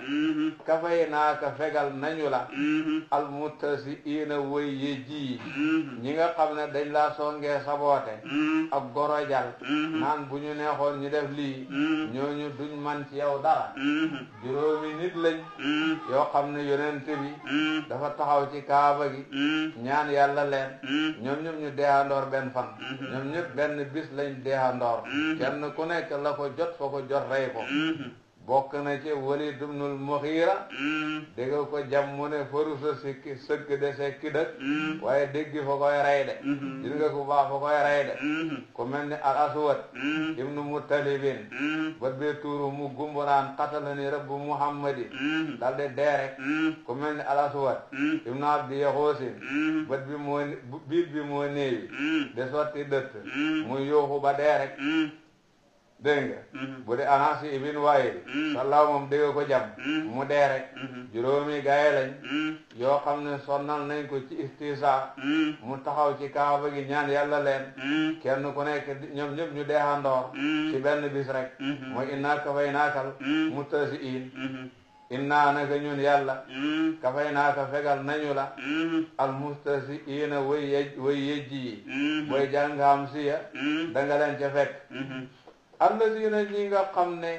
kafay naa ka fegal nañu la almuttasiina way ye ji ñi nga xam ne dañ laa songee saboote ak gorojal naan bu ñu neexoon ñu def lii ñooñu duñ man ci yow dara juróomi nit lañ yoo xam ne yonent bi dafa taxaw ci kaaba gi ñaan yàlla leen ñoom ñëpp ñu deexandoor benn fan ñoom ñëpp benn bis lañ deexandoor kenn ku nekk la ko jot fa ko jot rey ko bokk na ci Walid ibnul Mughira dégg ko jam mu ne faru sa sikki sëgg de sekki dëkk waaye dégg fa koy rey de gis nga ku baax fa koy rey de ku mel ni al aswad ibnu Muttalibin bët bee tuuru mu gumbu naan qatalani rabbu Muhammadi dal de dee rek ku mel ni al aswad ibnu Abdi Yaxoosin bët bi moo biit bi moo néewi de sotti dëtt muy yooxu ba dee rek dégg nga bu dee Anas ibn Waayil sallaaw moom dégg ko jam mu dee rek juróomi gaay lañ yoo xam ne sonnal nañ ko ci istisa mu taxaw ci kaaba gi ñaan yàlla leen kenn ku nekk ñoom ñëpp ñu deexandoor ci benn bis rek mooy innaa kafaynaakal mustahzi'iin innaa naka ñun yàlla kafaynaaka fegal nañu la al mustahzi'iina way yejji yi booy jàngam siya danga leen ca fekk allazina ñi nga xam ne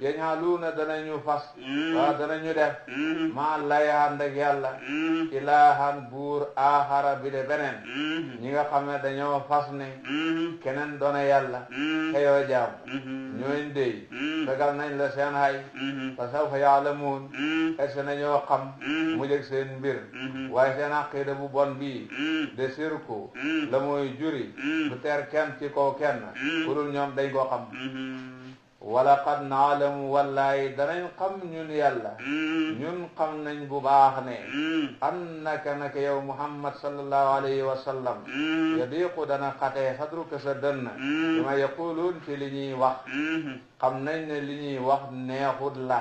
yañaluuna danañu fas waa danañu def maa lay ànd ak yàlla ilaahan buur aaxara bi de beneen ñi nga xam ne dañoo fas ne keneen doone yàlla xeyoo jaam ñooñ dey fegal nañ la seen hay fa sawfa yaalamuun est-ce nañoo xam mu jëg seen mbir waaye seen aqida bu bon bii de sirku la mooy juri bu teer kenn ci kaw kenn ku dul ñoom dañ ko xam wala qad naalamu wallahi danañ xam ñun yàlla ñun xam nañ bu baax ne annaka naka yow Muhammad sallallahu alayhi wa sallam yadiqu dana xatee sadruka sa dënn bima yaquluun ci li ñuy wax xam nañ ne li ñuy wax neexut la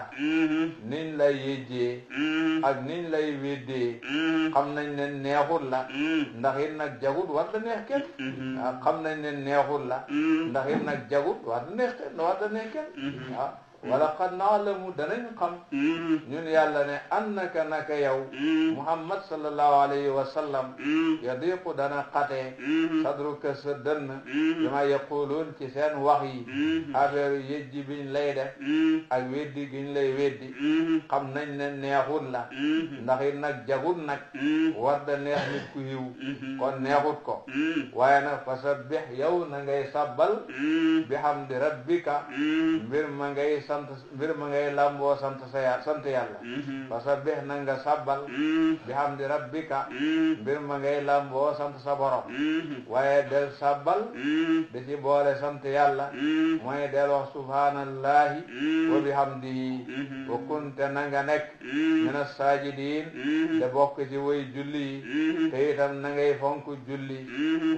niñ lay yëjjee ak niñ lay weddee xam nañ ne neexut la ndax it nag jagut war da neex kenn xam nañ ne neexut la ndax it nag jagut war da neex kenn war da neex kenn waaw wala qad naalamu danañ xam ñun yàlla ne annaka naka yow Muhammad sallallahu alayhi wa sallam yadiqu dana xatee sadruka sa dënn bima yaquluun ci seen wax yi affaire yëjji biñ lay def ak weddi giñ lay weddi xam nañ ne neexut la ndax it nag jagut nag war da neex nit ku yiw kon neexut ko waaye nag fa sabbih yow na ngay sabbal bihamdi rabbika mbir ma ngay lamboo sant yàlla fa sabbih na nga sabbal bihamdi rabbika mbir ma ngay lamboo sant sa borom waaye del sabbal da ci boole sant yàlla mooy del wax subhanallahi wa bihamdihi wa kunte na nga nekk mina saajidiin de bokk ci way julli yi te itam na ngay fonk julli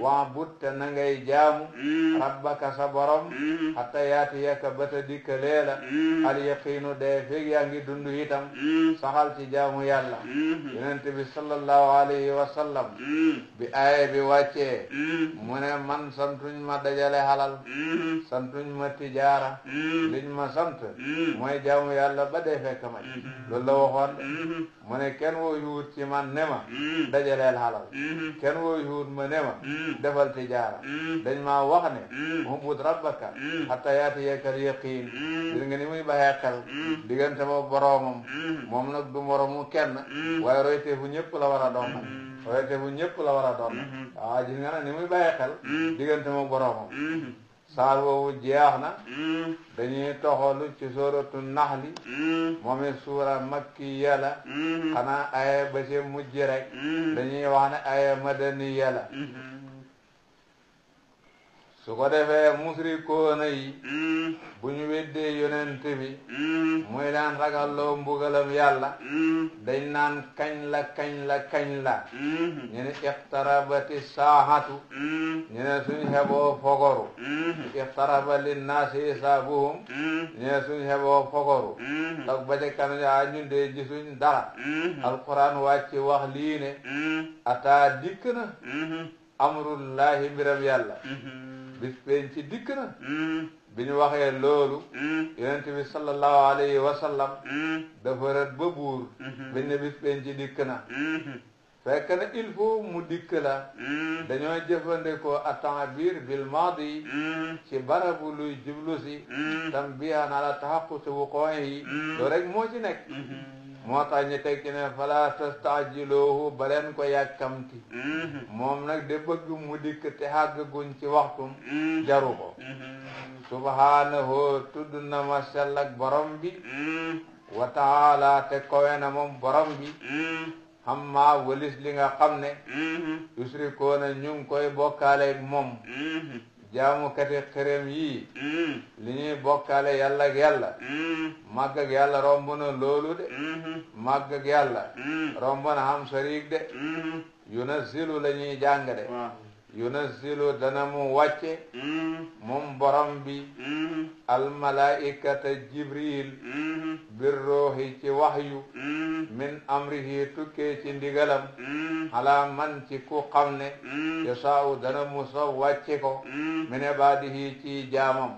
wa'bud te na ngay jaamu rabbaka sa borom hatta yaatiyaka bata dikkalee la al yaqiinu de fekk yaa ngi dund itam saxal ci jaamu yàlla yonent bi sallallahu alayhi wa sallam bi aaya bi wàccee mu ne man santuñ ma dajale halal santuñ ma tijaara liñ ma sant mooy jaamu yàlla ba dee fekk ma loolu la waxoon mu ne kenn wooyuwut ci man ne ma dajaleel halal kenn wooyuwut ma ne ma defal tijaara dañ ma wax ne u'bud rabbaka hatta yaatiyaka al yaqiin gis nga ni muy baxee xel diggante ba boroomam moom nag du moromu kenn waaye royte fu ñëpp la war a doon nag royte fu ñëpp la war a doon nag waaw gis nga nag ni muy baxee xel diggante ma boroomam saar woowu jeex na dañuy toxalu ci sooratu naxli moom it suura makkiya la xanaa aya ba ci mujj rek dañuy wax ne aya madaniya la su ko defee musrikoona yi bu ñu weddee yonent bi muy daan ragalloo mbugalam yàlla dañ naan kañ la kañ la kañ la ñu ne iqtarabati saahatu ñu ne suñ xeboo fogoru iqtaraba linnaasi hisaabuhum ñu ne suñ xeboo fogoru donc ba ca kanam yaa ñun de gisuñ dara alquran wàcc wax lii ne ataa dikk na amrullahi mbiram yàlla bis pénc ci dikk na bi ñu waxee loolu yonent bi sallallahu alayhi wa sallam dafa rët ba buur biñ ne bis pénc ci dikk na fekk na il faut mu dikk la dañoo jëfandikoo at-ta'bir bil maadi ci barabu luy jublu si tambihan ala tahaqquqi wuqu'ihi loolu rek moo ci nekk moo tax ñu teg ci ne fala tastaajiluhu ba leen ko yàkkamti moom nag de bëgg mu dikk te àgguñ ci waxtum jaru ko subhaanahu tudd na ma sell ak borom bi wa taala te kowe na moom borom bi hamma walis li nga xam ne yusrikoona ñu ngi koy bokkaaleeg moom jaamukati xërëm yii li ñuy bokkaale yàlla ak yàlla màgg ak yàlla romb na loolu de màgg ak yàlla romb na xam sariik de yunazzilu la ñuy jàng de yunazzilu dana mu wàcce moom borom bi almalaikata jibril bir ruuhi ci waxyu min amrihi tukkee ci ndigalam ala man ci ku xam ne yasaawu dana mu so wàcce ko min ibaadihi ci jaamam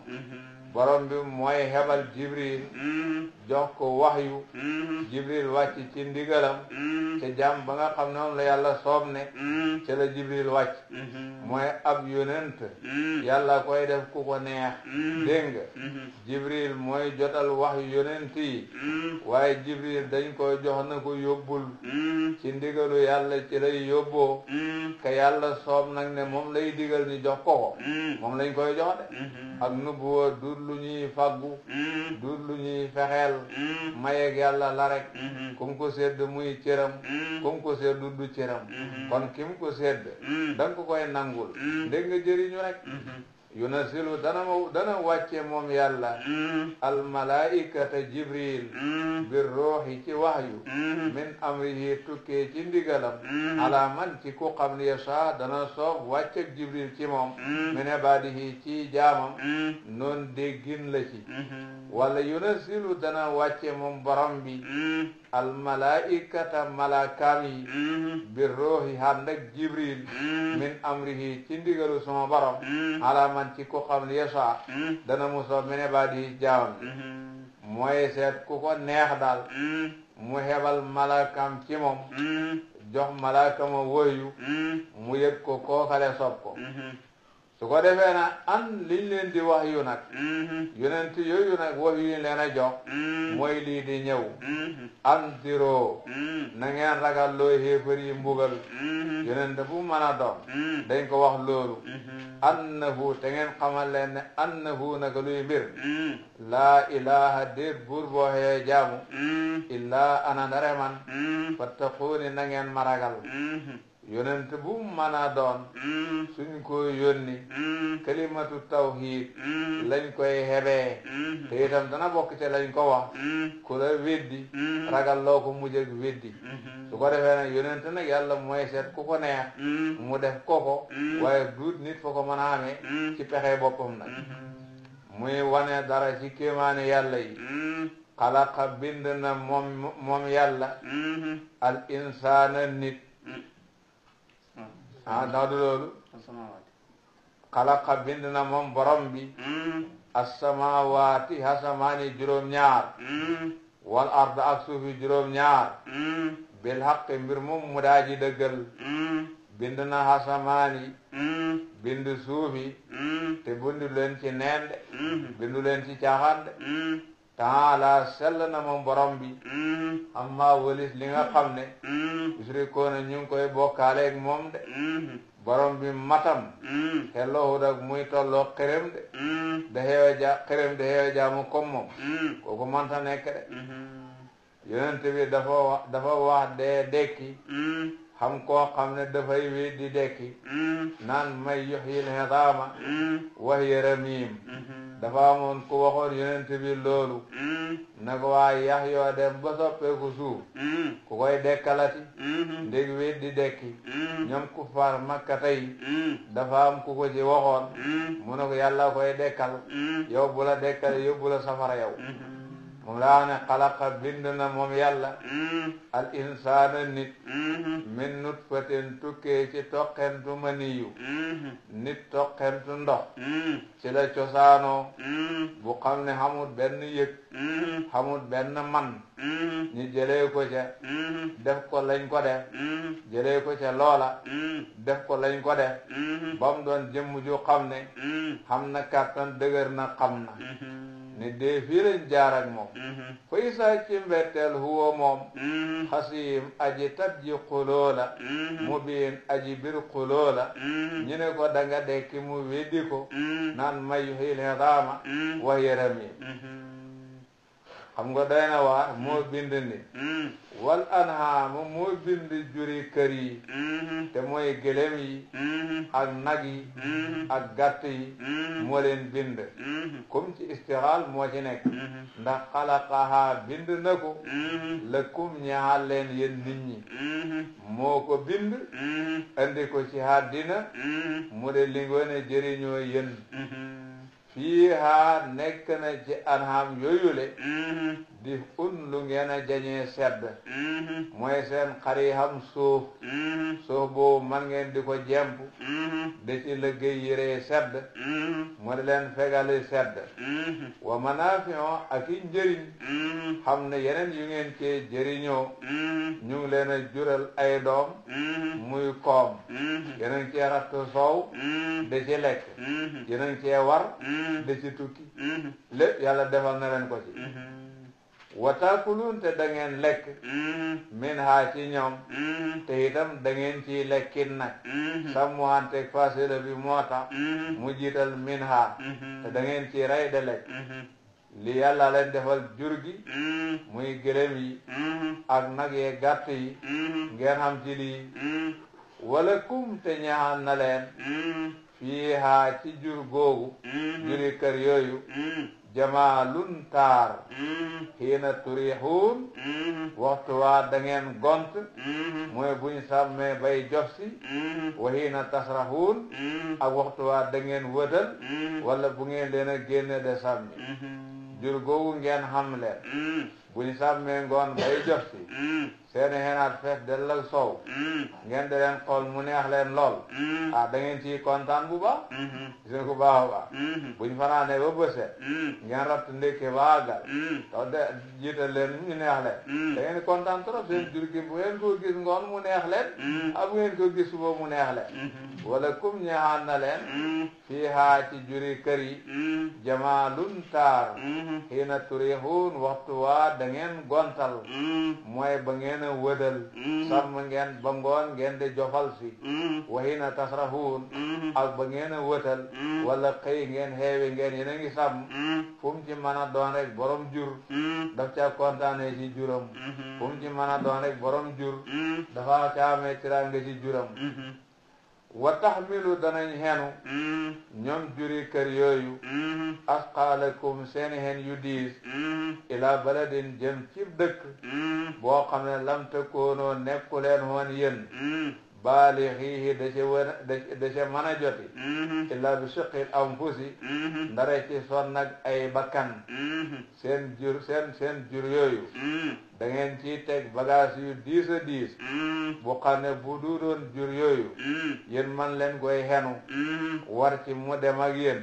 borom bi mooy hebal jibril jox ko waxyu jibril wàcc ci ndigalam ca jaam ba nga xam ne moom la yàlla soob ne ca la jibril wàcc mooy ab yonent yàlla koy def ku ko neex dégg nga jibril mooy jotal waxyu yonent yi waaye jibril dañ koy jox na ko yóbbul ci ndigalu yàlla ci lay yóbboo ka yàlla soob nag ne moom lay digal ni jox ko moom lañ koy jox de ak nubuwa dur lu ñuy faggu dur lu ñuy fexeel mayeeg yàlla la rek kum ko sedd muy cëram kum ko seddu du cëram kon kim ko sedd danga ko koy nangul dégg nga jëriñu rek yunasilu dana wàcce moom yàlla almalaikata jibril bir ruuhi ci waxyu min amrihi tukkee ci ndigalam ala man ci ku xam ne yasa dana soob wàcceg jibril ci moom min ibaadihi ci jaamam noon déggin la ci wala yunasilu dana wàcce moom borom bi almalaikata malakaam yi bir ruuhi ànd ak jibril min amrihi ci ndigalu sama borom ala man ci ku xam ne yasa dana mu soob min ibaadihi jaamam mooy seet ku ko neex daal mu hebal malakam ci moom jox malakama woyu mu yëg ko kookale sob ko su ko defee nag an liñ leen di wax yu nag yonent yooyu nag wax yu leen a jox mooy lii di ñëw an diroo na ngeen ragal loo xéefar yi mbugal yonent bu mën a doon dañ ko wax loolu annahu te ngeen xamal leen ne annahu naka luy mbir laa ilaha déet buur boo xee jaamu illaa ana ndare man fattaquuni na ngeen ma ragal yonent bu mën a doon suñ ko yónni kalimatu tawhid lañ koy hebee te itam dana bokk ci lañ ko wax ku la weddi ragal loo ko mujj ak weddi su ko defee nag yonent nag yàlla mooy seet ku ko neex mu def ko waaye duut nit fa ko mën a amee ci pexe boppam nag muy wane dara ci kéemaane yàlla yi xalaqa bind na moom yàlla al insaana nit ndax du loolu xalaqa bind na moom borom bi as-samaawaati hasamaani juróom-ñaar wal ard ak suufi juróom-ñaar bil haqq mbir moom mu daaji dëggal bind na hasamaani bind suufi te bindu leen ci neen de bindu leen ci caaxaan de taala sell na moom borom bi amma walis li nga xam ne yusrikoona ñu ngi koy bokkaaleeg moom de borom bi matam xelloo ak muy tolloo xërëm de da xërëm de xeewe jaamu comme moom kooku manta nekk de yonent bi dafa wax dee dekki xam koo xam ne dafay wéy di dekki naan may yuhyil hidaama wa hiya ramiim dafa amoon ku waxoon yonent bi loolu na ko waa yax yoo dem ba soppeeku suuf ku koy dekkalati ndég wéy di dekki ñoom ku far Makka tey dafa am ku ko ci waxoon mu ne ko yàlla koy dekkal yow bu la dekkale yóbbu la safara yow moom laa ne xalaqa bind na moom yàlla al insaana nit min nutfatin tukkee ci toqentu maniyu nit toqentu ndox ci la cosaanoo bu xam ne xamul benn yëg xamul benn man ñu jëlee ko ca def ko lañ ko def jëlee ko ca loola def ko lañ ko def ba mu doon jëmm ju xam ne xam na kàttan dëgër na xam na ni dee fii lañ jaar ak moom fa isaa ci mbetteel huwa moom xasiim aji tat ji xuloo la mubiin aji bir xuloo la ñu ne ko danga dekki mu weddi ko naan may yuhyil idaama wa hiya ramiim xam nga doy na waar moo bind nit wal anhaama moo bind juri kër yi te mooy gëlëm yi ak nag yi ak gàtt yi moo leen bind comme ci istixaal moo ci nekk ndax xalaqaha bind na ko lakum ñaal leen yéen nit ñi moo ko bind andi ko ci àddina mu de li ngoone jëriñoo yéen fiiha nekk na ci anham yooyule di lu ngeen a jañee sedd mooy seen xari xam suuf boobu man ngeen di ko jemp da ci liggéey yére sedd mu di leen fegali sedd wa manaafi'u ak i njëriñ xam ne yeneen yu ngeen cee jëriñoo ñu ngi leen a jural ay doom muy koom yeneen cee rattu soow da ci lekk yeneen cee war da ci tukki lépp yàlla defal na leen ko ci wa taakulun te da ngeen lekk min haa ci ñoom te itam da ngeen ciy lekkin nag sàmmuhanteeg fasila bi moo tax mu jiital min haa te da ngeen ciy rey de lekk li yàlla leen defal jur gi muy gëlëm yi ak nag yee gàtt yi ngeen xam ci lii wala kum te ñaxal na leen fii haa ci jur googu juri kër yooyu jamaalun taar xiina turixuun waxtu waa da ngeen gont mooy buñ sàmmee bay jofsi wa xiina tasraxuun ak waxtu waa da ngeen wëtal wala bu ngeen leen a génne de sàmmi jur googu ngeen xam leen buñ sàmmee ngoon bay jofsi seeni xenaat fees del ak soow ngeen di leen xool mu neex leen lool da ngeen ciy kontaan bu baax gis nga ko baax a baax buñ fanaanee ba bëset ngeen ratt ndékke ba àggal taw de jiital leen ñu neex leen da ngeen di kontaan trop seen jur gi bu ngeen ko gis ngoon mu neex leen bu ngeen ko gis suba mu neex leen wala kum ñaxaan na leen fii haa ci juri kër yi jamaalun taar xiina turixuun waxtu waa da ngeen gontal mooy ba ngeen wëdal sàmm ngeen ba ngoon ngeen di jofal si wahina tasrahuun ak ba ngeen a wëtal wala xëy ngeen xeewi ngeen yéen a ngi sàmm fu mu ci mën a doon rek borom jur daf ca kontaane ci juram fu mu ci mën a doon rek borom jur dafa caamee tiraanga ci juram wa taxmilu danañ xenu ñoom juri kër yooyu asqaalakum seeni xen yu diis ila baladin jëm cib dëkk boo xam ne lam takoonoo nekku leen woon yéen baalixiihi da ca mën a joti illa bi suqil anfusi ndare ci sonn ak ay bakkan seen jur yooyu da ngeen ciy teg bagage yu diis a diis bu xam ne bu du doon jur yooyu yéen man leen koy xenu war ci mu dem ak yéen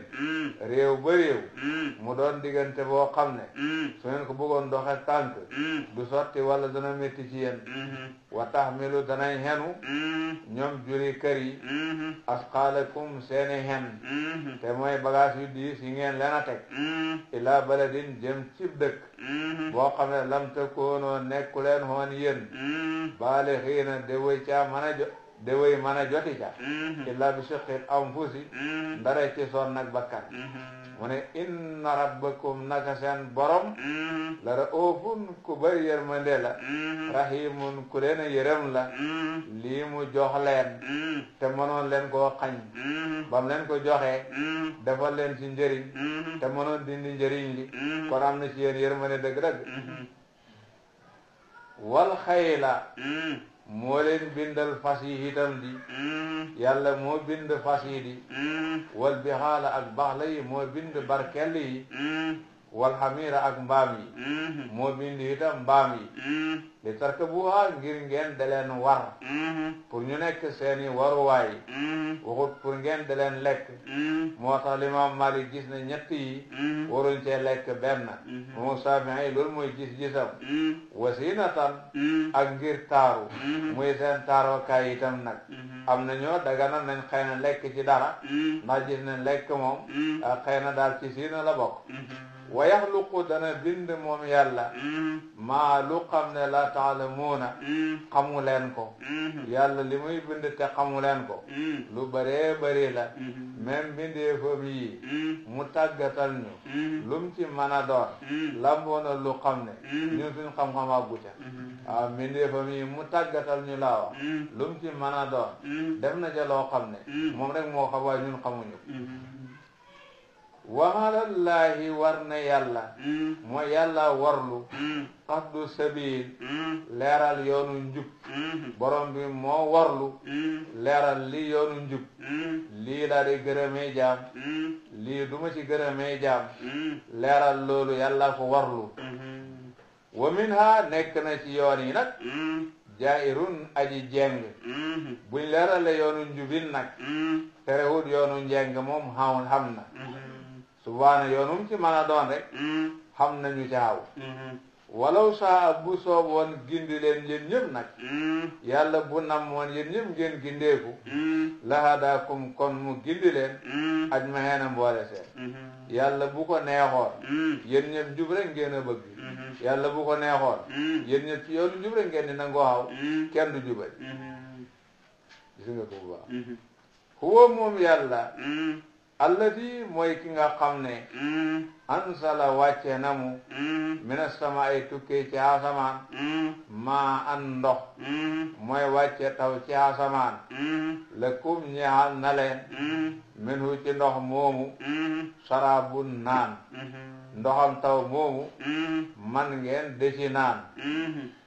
réew ba réew mu doon diggante boo xam ne su ngeen ko bëggoon doxe tànk du sotti wala dana métti ci yéen wa taxmilu danañ xenu ñoom juri kër yi asqaalakum seeni xen te mooy bagage yu diis yi ngeen leen a teg ila baladin jëm cib dëkk boo xam ne lam takoonoo nekku leen hoon yéen baalixiina de way mën a joti ca illa bi shiqqil anfusi ndare ci sonn ak bakkan mu ne inna rabbakum naka seen borom la raufun ku bëri yërmande la rahimun ku leen a yërëm la lii mu jox leen te mënoon leen koo xañ bam leen ko joxee defal leen ci njëriñ te mënoon dindi njëriñ li kon am na ci yéen yërmande dëgg-dëgg wal xayla moo leen bindal fas yi itam di yàlla moo bind fas yi di wal bixaala ak baxla yi moo bind barkel yi wal xamira ak mbaam yi moo bind itam mbaam yi li tarkabuha ngir ngeen da leen war pour ñu nekk seeni waruwaay waxut pour ngeen da leen lekk moo tax Limaam Maalik gis ne ñett yi waruñ cee lekk benn moom Saafi'i loolu mooy gis-gisam wasinatan ak ngir taaru muy seen taarookaay itam nag am na ñoo dagana nañ xëy na lekk ci dara ndax gis ne lekk moom xëy na daal ci siina la bokk wa yaxluqu dana bind moom yàlla maa lu xam ne la taalamuuna xamu leen ko yàlla li muy bind te xamu leen ko lu bëree bëri la même bindeefam yi mu tàggatal ñu lum ci mën a doon lamboona lu xam ne ñun suñ xam-xam àggu ca waaw bindeefam yi mu tàggatal ñu laa wax lum ci mën a doon def na ca loo xam ne moom rek moo xam waaye ñun xamuñu waxalallaahi war na yàlla mooy yàlla warlu qasdu sabil leeral yoonu njub borom bi moo warlu leeral li yoonu njub lii laa di gërëmee jaam lii duma ci gërëmee jaam leeral loolu yàlla ko warlu wa minha nekk na ci yoon yi nag jaa'irun aji jeng buñ leerale yoonu njubin nag terewut yoonu njeng moom xam na subaana yoonum ci mën a doon rek xam nañu caaw walaw saa bu sooboon gindi leen yéen ñëpp nag yàlla bu namoon yéen ñëpp ngeen gindeeku lahadaakum kon mu gindi leen ajmaheena mboole seen yàlla bu ko neexoon yéen ñëpp jub rek ngeen a bëgg yàlla bu ko neexoon yéen ñëpp ci yoonu jub rek ngeen di nangoo xaw kenn du jubal gis nga ko bu baax huwa moom yàlla alladi mooy ki nga xam ne ansala wàcce na mu mina sama ay tukkee ci asamaan maa an ndox mooy wàcce taw ci asamaan lakum ñeexal na leen minhu ci ndox moomu sarabun naan ndoxam taw moomu man ngeen desi naan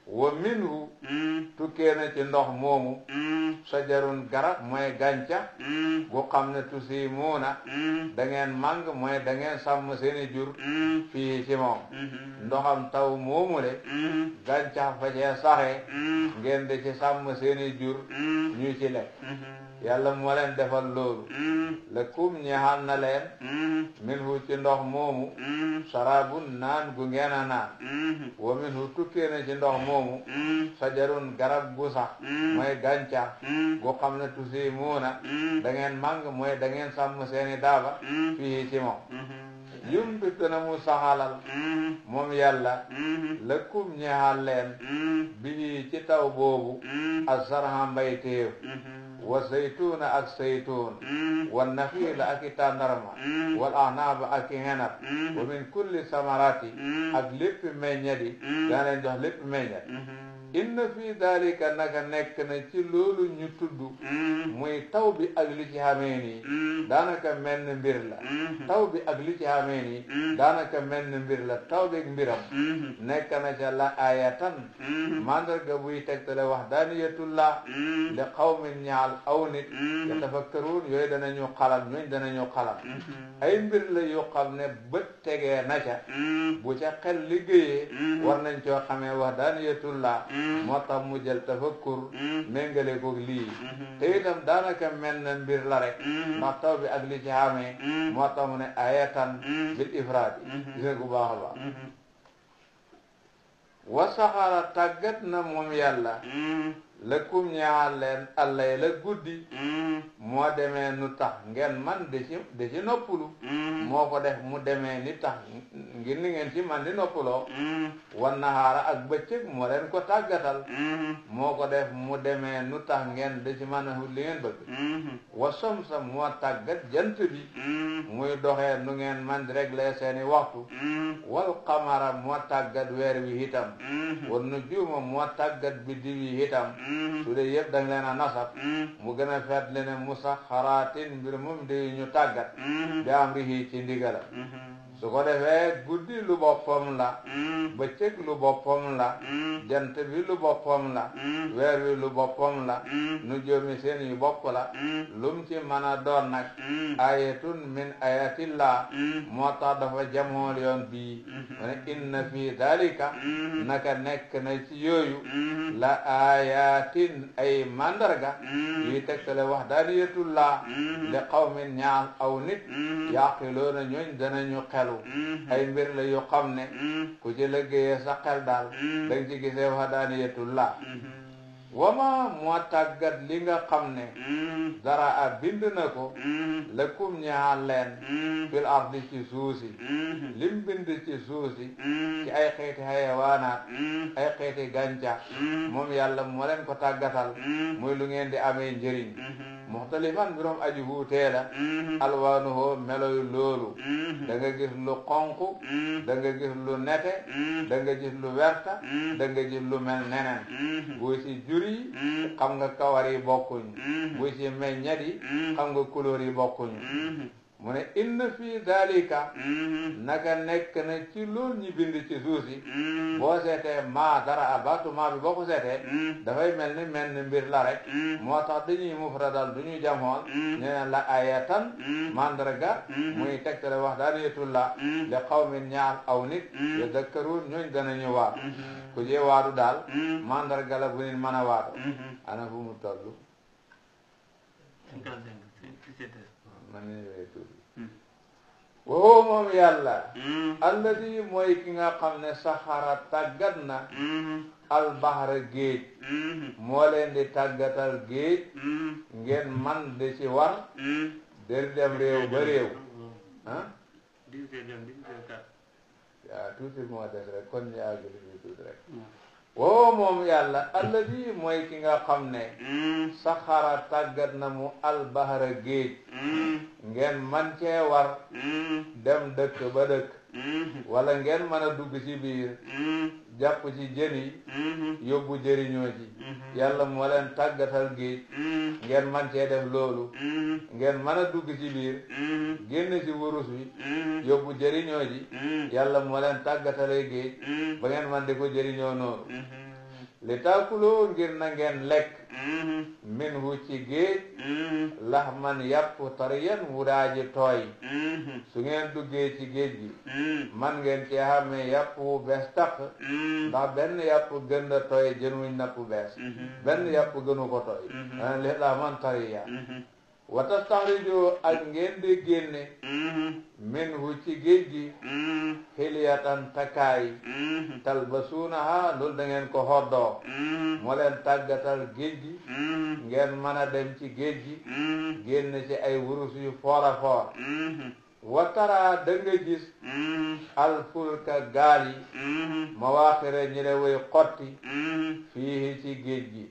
wa minhu tukkee na ci ndox moomu sajarun garab mooy gàncax gu xam ne tusimuuna da ngeen màng mooy da ngeen sàmm seeni jur fii ci moom ndoxam taw moomu le gàncax fa cee saxee ngeen di ci sàmm seeni jur ñu ci lekk yàlla moo leen defal loolu lakum ñeexal na leen minhu ci ndox moomu sarabun naan gu ngeen a naan wa minhu tukkee na ci ndox moomu sajarun garab gu sax mooy gàncax gu xam ne tusimuuna da ngeen màng mooy da ngeen sàmm seeni daaba fii ci moom yumbitu na mu saxalal moom yàlla lakum ñeexal leen bii ci taw boobu azarha mbayteef wa zaytuuna ak zaytuun wa naxiila ak i tàndarma wal anaaba ak i henab wa min kulli samarati ak lépp meññadi daa leen jox lépp meññat inna fi dalika naka nekk na ci loolu ñu tudd muy taw bi ak li ci xamee nii daanaka menn mbir la taw bi ak li ci xamee nii daanaka menn mbir la taw bi ak mbiram nekk na ca la ayatan mandarga buy tegtale wahdaniyatullah li qawmin ñaal aw nit yatafakkaruun yooyu danañu xalam ñooñ danañu xalam ay mbir la yu xam ne bët tegee na ca bu ca xel liggéeyee war nañ coo xamee wahdaniyatullah moo tax mu jël tafakkur méngale ko lii te itam daanaka mel na mbir la rek ndax taw bi ak li ci xamee moo tax mu ne ayatan bil ifraadi gis nga bu baax a baax wa saxara tàggat na moom yàlla lëkkum ñaal leen allay la guddi moo demee nu tax ngeen man di ci noppalu moo ko def mu demee ni tax ngir ni ngeen ci man di noppaloo wan nahaara ak bëccëg moo leen ko tàggatal moo ko def mu demee nu tax ngeen di ci man a li ngeen bëgg wa somsa moo tàggat jant bi muy doxee nu ngeen man di régler seeni waxtu wal qamara moo tàggat weer wi itam wal nujuuma moo tàggat biddiw yi itam su dee yëpp dañ leen a nasab mu gën a fet le ne musaxaraatin mbir moom di ñu tàggat bi amrihi ci ndigalam su ko defee guddi lu boppam la bëccëg lu boppam la jant bi lu boppam la weer wi lu boppam la nu joomi seen yu bopp la lum ci mën a doon nag ayatun min ayatillah moo tax dafa jamool yoon bii mu ne inna fi dalika naka nekk na ci yooyu la ayatin ay mandarga yuy tegtale wahdaniyatullah li qawmin ñaal aw nit yaqiloona ñooñ danañu xelu ay mbir la yu xam ne ku ci liggéeyee sa xel daal danga ci gisee wahdaniyatullah wama moo tàggat li nga xam ne dara a bind na ko lakum ñaal leen fil ardi ci suusi lim bind ci suusi ci ay xeeti hayawaanaat ay xeeti gàncax moom yàlla moo leen ko tàggatal muy lu ngeen di amee njëriñ muxtalifan birom aji wuutee la alwaanuhu meloy loolu da nga gis lu xonq da nga gis lu nete da nga gis lu werta da nga gis lu mel neneen buy ci jur yi xam nga kawar yi bokkuñu buy ci meññet yi xam nga couleur yi bokkuñu mu ne inna fii dalika naka nekk na ci loolu ñi bind ci suuf si boo seetee maa dara a baatu maa bi boo ko seetee dafay mel ni mbir la rek moo tax dañuy mufradal du ñu jamoon ñu ne la ayatan mandarga muy tegtale wax daanetullah li qawmin ñaar aw nit yadakkaruun ñooñ danañu waatu ku jee waatu daal mandarga la bu nit mën a waatu ana fu mu tollu man ni wee tuuti woo moom yàlla alladi mooy ki nga xam ne saxara tàggat na albahra géej moo leen di tàggatal géej ngeen man di ci war der dem réew ba réew ah yaa tuuti moo des rek kon ñu àggali ñu tuuti rek woo moom yàlla alladi mooy ki nga xam ne saxara tàggat na mu albahara géej ngeen man cee war dem dëkk ba dëkk wala ngeen mën a dugg ci biir jàpp ci jën yi yóbbu jëriñoo ci yàlla moo leen tàggatal géej ngeen man cee def loolu ngeen mën a dugg ci biir génn ci wurus wi yóbbu jëriñoo ji yàlla moo leen tàggatale géej ba ngeen man di ko jëriñoo noonu li taakuloo ngir na ngeen lekk min hu ci géej laxman yàpp tariyan wuraaji tooy su ngeen duggee ci géej gi man ngeen ci xamee yàpp wu bees tàq ndax benn yàpp gën a tooy jën wuñ napp bees benn yàpp gënu ko tooy li laxman tariya wa tastaxrijoo ak ngeen di génne min hu ci géej gi xiliyatan takkaay talbasuunaha loolu da ngeen ko hoddoo moo leen tàggatal géej gi ngeen mën a dem ci géej gi génn ci ay wurus yu foor a foor watara da nga gis alfulka gaal yi mawaaxira ñi le way xotti fii ci géej gi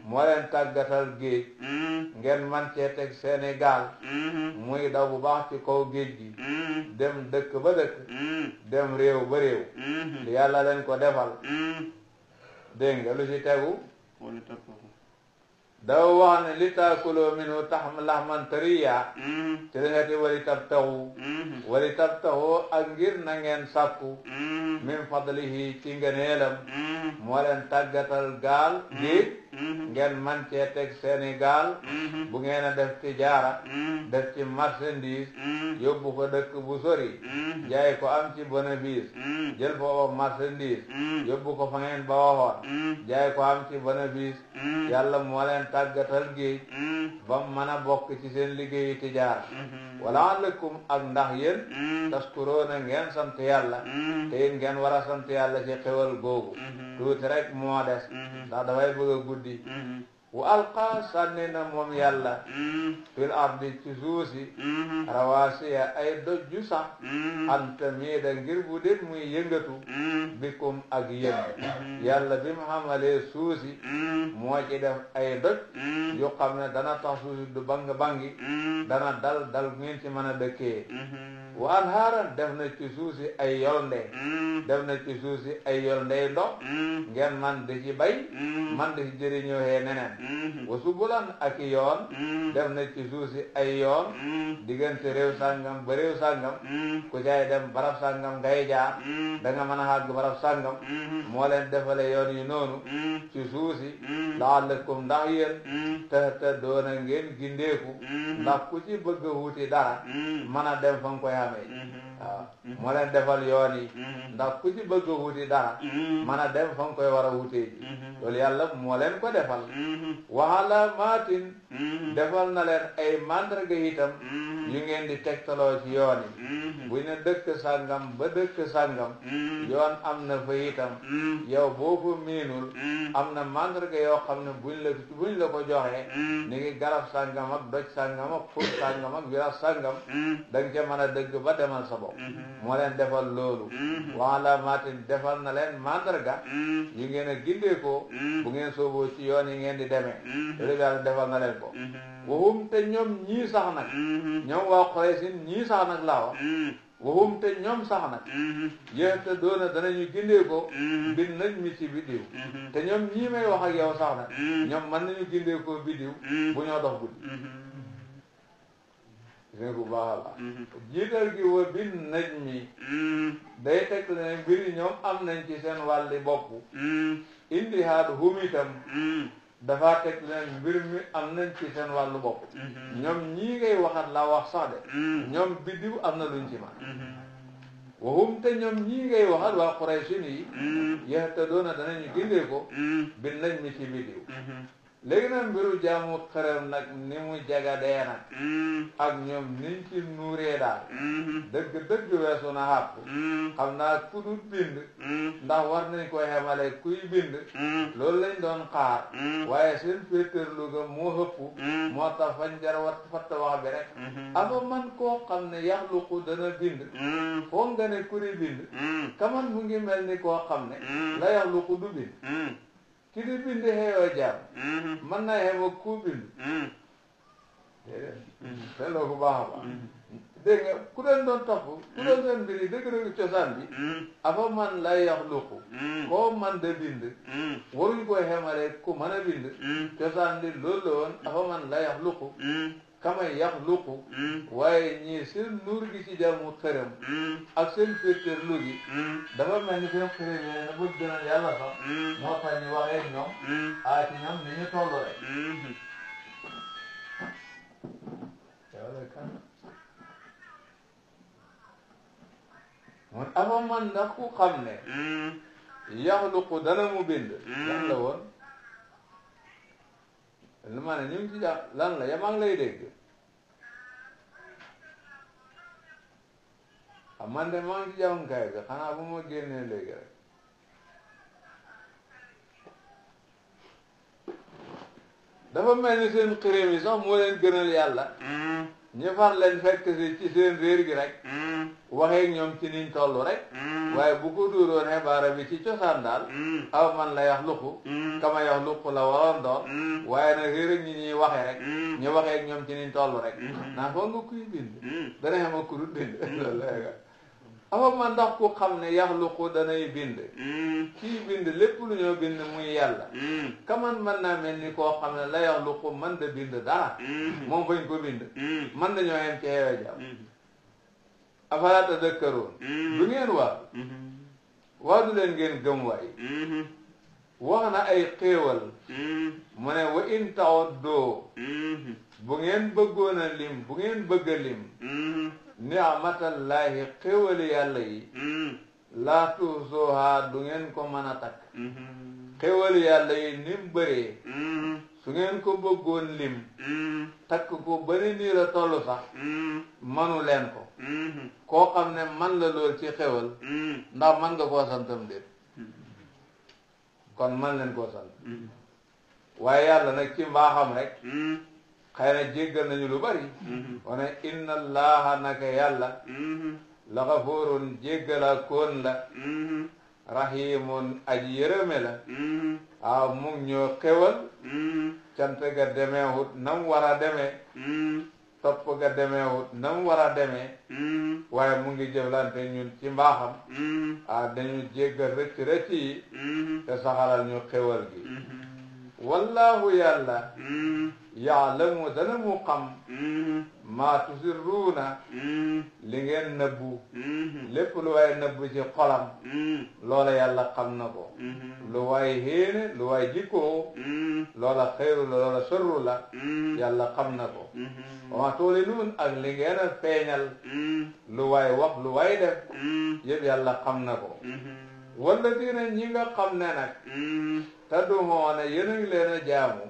moo leen tàggatal géej ngeen man cee teg seeni gaal muy daw bu baax ci kaw géej gi dem dëkk ba dëkk dem réew ba réew li yàlla leen ko defal dégg nga lu ci tegu dafa wax ne li taakuloo minhu laxman tariya ci la nga ti wali tabtaxu ak ngir na ngeen sàkku min fadlihi ci ngëneelam moo leen tàggatal gaal géej ngeen man cee teg seeni gaal bu ngeen a def tijaara def ci marchandise yóbbu ko dëkk bu sori jaay ko am ci bénéfice jël foofa marchandise yóbbu ko fa ngeen ba waxoon jaay ko am ci bénéfice yàlla moo leen tàggatal géej ba mën a bokk ci seen liggéeyu tijaara wala lakum ak ndax yéen taskuroona ngeen sant yàlla te yéen ngeen war a sant yàlla ci xewal googu tuuti rek moo des ndax dafay bëgg a guddi wa alqa sànni na moom yàlla fil ardi ci suusi rawaasiya ay doj ju sax anta miida ngir bu det muy yëngatu bikum ak yéen yàlla bi mu xamalee suusi moo ci def ay doj yu xam ne dana tax suusi du bang-bangi dana dal ngeen ci mën a dëkkee wa anhaaran def na ci suusi ay yolnde def na ci suusi ay yolndey ndox ngeen man di ci bay man di ci jëriñoo hee neneen wa subulan ak yoon def na ci suusi ay yoon diggante réew sàngam ba réew sàngam ku jaay dem barab sàngam ngay jaar da nga mën a àgg barab sàngam moo leen defale yoon yi noonu ci suusi la'allakum ndax yéen te doona ngeen gindeeku ndax ku ci bëgg a wuti dara mën a dem fa nga koy xamee waaw moo leen defal yoon yi ndax ku ci bëgg a wuti dara mën a dem fa nga koy war a wutee ji loolu yàlla moo leen ko defal wa alaamaatin defal na leen ay mandarga itam yu ngeen di tegtaloo ci yoon yi buñ ne dëkk sàngam ba dëkk sàngam yoon am na fa itam yow boo ko miinul am na mandarga yoo xam ne buñ la ko joxee ni ngi garab sàngam ak doj sàngam ak xur sàngam ak village sàngam da nga ca mën a dëgg ba demal sa bopp moo leen defal loolu wa alaamaatin defal na leen mandarga yu ngeen a gindee ko bu ngeen sooboo ci yoon yi ngeen di demee loolu yàlla defal na leen ko waxum te ñoom ñii sax nag ñoom waa Quraysin ñii sax nag laa wax waxum te ñoom sax nag yéen te doona danañu gindee ko bin nañ mi ci biddiw te ñoom ñii may wax ak yow sax nag ñoom mën nañu gindee ko biddiw bu ñoo dox guddi gis bu baax a baax jiital gi wa bin nañ mi day teg ne mbiri ñoom am nañ ci seen wàlli bopp indi haat hum itam dafa teg leen mbir mi am nañ ci seen wàllu bopp ñoom ñii ngay waxat la wax sax de ñoom biddiw am na luñ ci man waxum te ñoom ñii ngay waxat waa Quraysin yi yahtadoona danañu gindee ko bin nañ mi ci biddiw léegi nag mbiru jaamu xërëm nag ni mu jagadee nag ak ñoom niñ ci nuuree daal dëgg weesu na xàpp xam naa ku dul bind ndax war nañ ko xemale kuy bind loolu lañ doon xaar waaye seen féetarlu ga moo hëpp moo tax fañ jar fatta wax bi rek aba man koo xam ne yaxluqu dana bind foog nga ne kuri bind kaman mu ngi mel ni koo xam ne la yaxluqu du bind ki di bind xeeyoo jaam mën naa xeema ku bind déedéet seetloo ko baax a baax dégg nga ku leen doon topp ku doon seen mbir yi dëgg-dëgg cosaan bi afa man lay yaxluqu koo man de bind waruñ koy xemale ku mën a bind cosaan bi loolu la woon afa man lay yaxluqu kama yaxluqu waaye ñii seen nuur gi ci jaamu xërëm ak seen féetéerlu gi dafa mel ni seen xërëm yi na bëgg gënal yàlla sax moo tax ñu waxee ñoom ci ñoom ni ñu toll rek mun afa man ndax ku xam ne yaxluqu dana mu bind lan la woon lu ma ne ñu ngi ci jàpp lan la yaa ngi lay dégg man de maa ngi ci jàmm kay ga xanaa bu ma génnee léegi rek dafa mel ni seen xërëm yi sax moo leen gënal yàlla ñu far leen fekk si ci seen réer gi rek waxee ñoom ci niñ toll rek waaye bu ko duuroon xibaara bi ci cosaan daal aw man la yaxluqu kama yaxluqu la waroon doon waaye nag réer ak ñi ñuy waxee rek ñu waxee ñoom ci niñ toll rek naa foog nga kuy bind dana xema kurut bind loolu afa man ndax ku xam ne yaxluqu danay bind kii bind lépp lu ñoo bind muy yàlla kaman mën naa mel ni koo xam ne la yaxluqu man da bind dara moom fañ ko bind man nañoo yem ci xewe jàmm afala tadakkaroon du ngeen waa du leen ngeen gëm waay wax na ay xéewal mu ne wa in ta'uddu bu ngeen bëggoon a lim bu ngeen bëgg a lim ni'matallahi xéewali yàlla yi laa tuhsuha du ngeen ko mën a takk xéewali yàlla yi ni mu bëree su ngeen ko bëggoon lim takk ko ba ni nii la toll sax manu leen ko koo xam ne man la lool ci xéwal ndax man nga koo santam déet kon man leen koo sant waaye yàlla nag ci mbaaxam rek xëy na jéggal nañu lu bari wane inna allaha naka yàlla la xafoorun jéggala koon la rahimun aji yërëme la mu ngi ñoo xewal cant ga demeewut nam war a demee topp ga demeewut nam war a demee waaye mu ngi jëflante ñun ci mbaaxam dañu jéggal rëcc rëcc yi te saxalal ñu xewal gi wallahu yàlla yaalamu dana mu xam maa tusirruuna li ngeen nëbbu lépp lu waay nëbbu ci xolam loola yàlla xam na ko lu waay héene lu waay jikkoo loola xayru la loola sharru la yàlla xam na ko wa maa tu'linuun ak li ngeen a feeñal lu waay wax lu waay def yëpp yàlla xam na ko walladiina ñi nga xam ne nag tad'uuna yéen a ngi leen a jaamu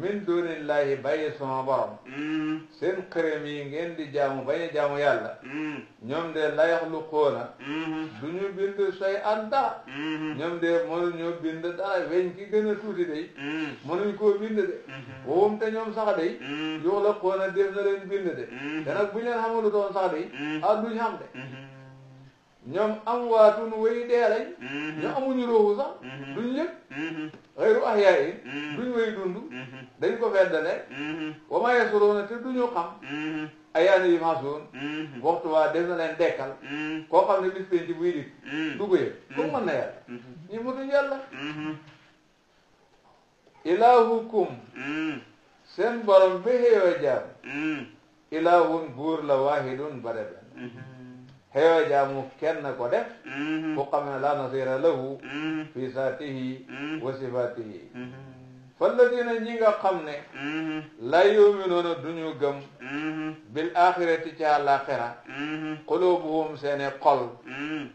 min dunillahi bàyyi sama borom seen xërëm yi ngeen di jaamu bañ a jaamu yàlla ñoom de la yaxluquuna du ñu bind say an dara ñoom de mënuñoo bind dara weñ ki gën a tuuti day mënuñ koo bind de woowum te ñoom sax day yuxlaquuna def na leen bind de te nag bu ñu leen xamalu doon sax day duñ xam de ñoom am waatun way dee lañ ñu amuñu ruuxu sax duñ yëg xayru ahyaa'in duñ way dund dañ ko feddale wa maa yash'uruuna te duñu xam ayyaana yub'asuun waxtu waa def na leen dekkal koo xam ne bis penc buy dik du ko yëg comme mën na yàlla ñi mutuñ yàlla ilaahukum seen borom bi xëyoo jaam ilaahun buur la waahidun bare benn xëyoo jaamu kenn ko def ku xam ne laa nasiira lahu fi saatihi wa sifaatihi falladina ñi nga xam ne la yuminuuna duñu gëm bil axirati ci àllaaxira qulubuhum seeni xol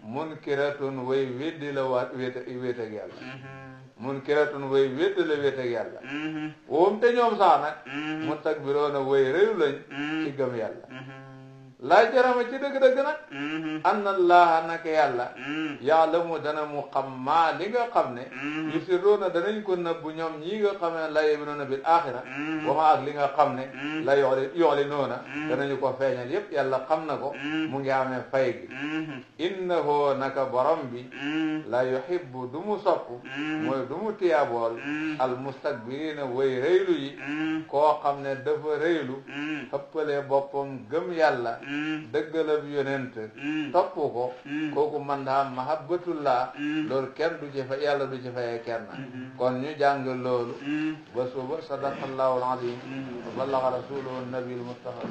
munkiratun way weddi la wéet ak yàlla munkiratun way weddi la wéet ak yàlla woom te ñoom sax nag mustakbiroona way réew lañ ci gëm yàlla laa jarama ci dëgg-dëgg nag anna allaha naka yàlla yaalamu dana mu xam maa li nga xam ne yusirruuna danañ ko nëbbu ñoom ñii nga xam ne la yuminuuna bil axira wa ma ak li nga xam ne la yu'linuuna danañu ko feeñal yépp yàlla xam na ko mu ngi amee fay gi innahu naka borom bi la yuhibbu du mu sopp mooy du mu tiyaabool al mustakbirina way rëylu yi koo xam ne dafa rëylu xëppale boppam gëm yàlla dëggalab yonent topp ko kooku man daa mahabbatullah loolu kenn du ci fa yàlla du ci fayee kenn kon ñu jàng loolu ba suba sadaqallahu al-azim wa ballaga rasuluhu an-nabiyul mustafa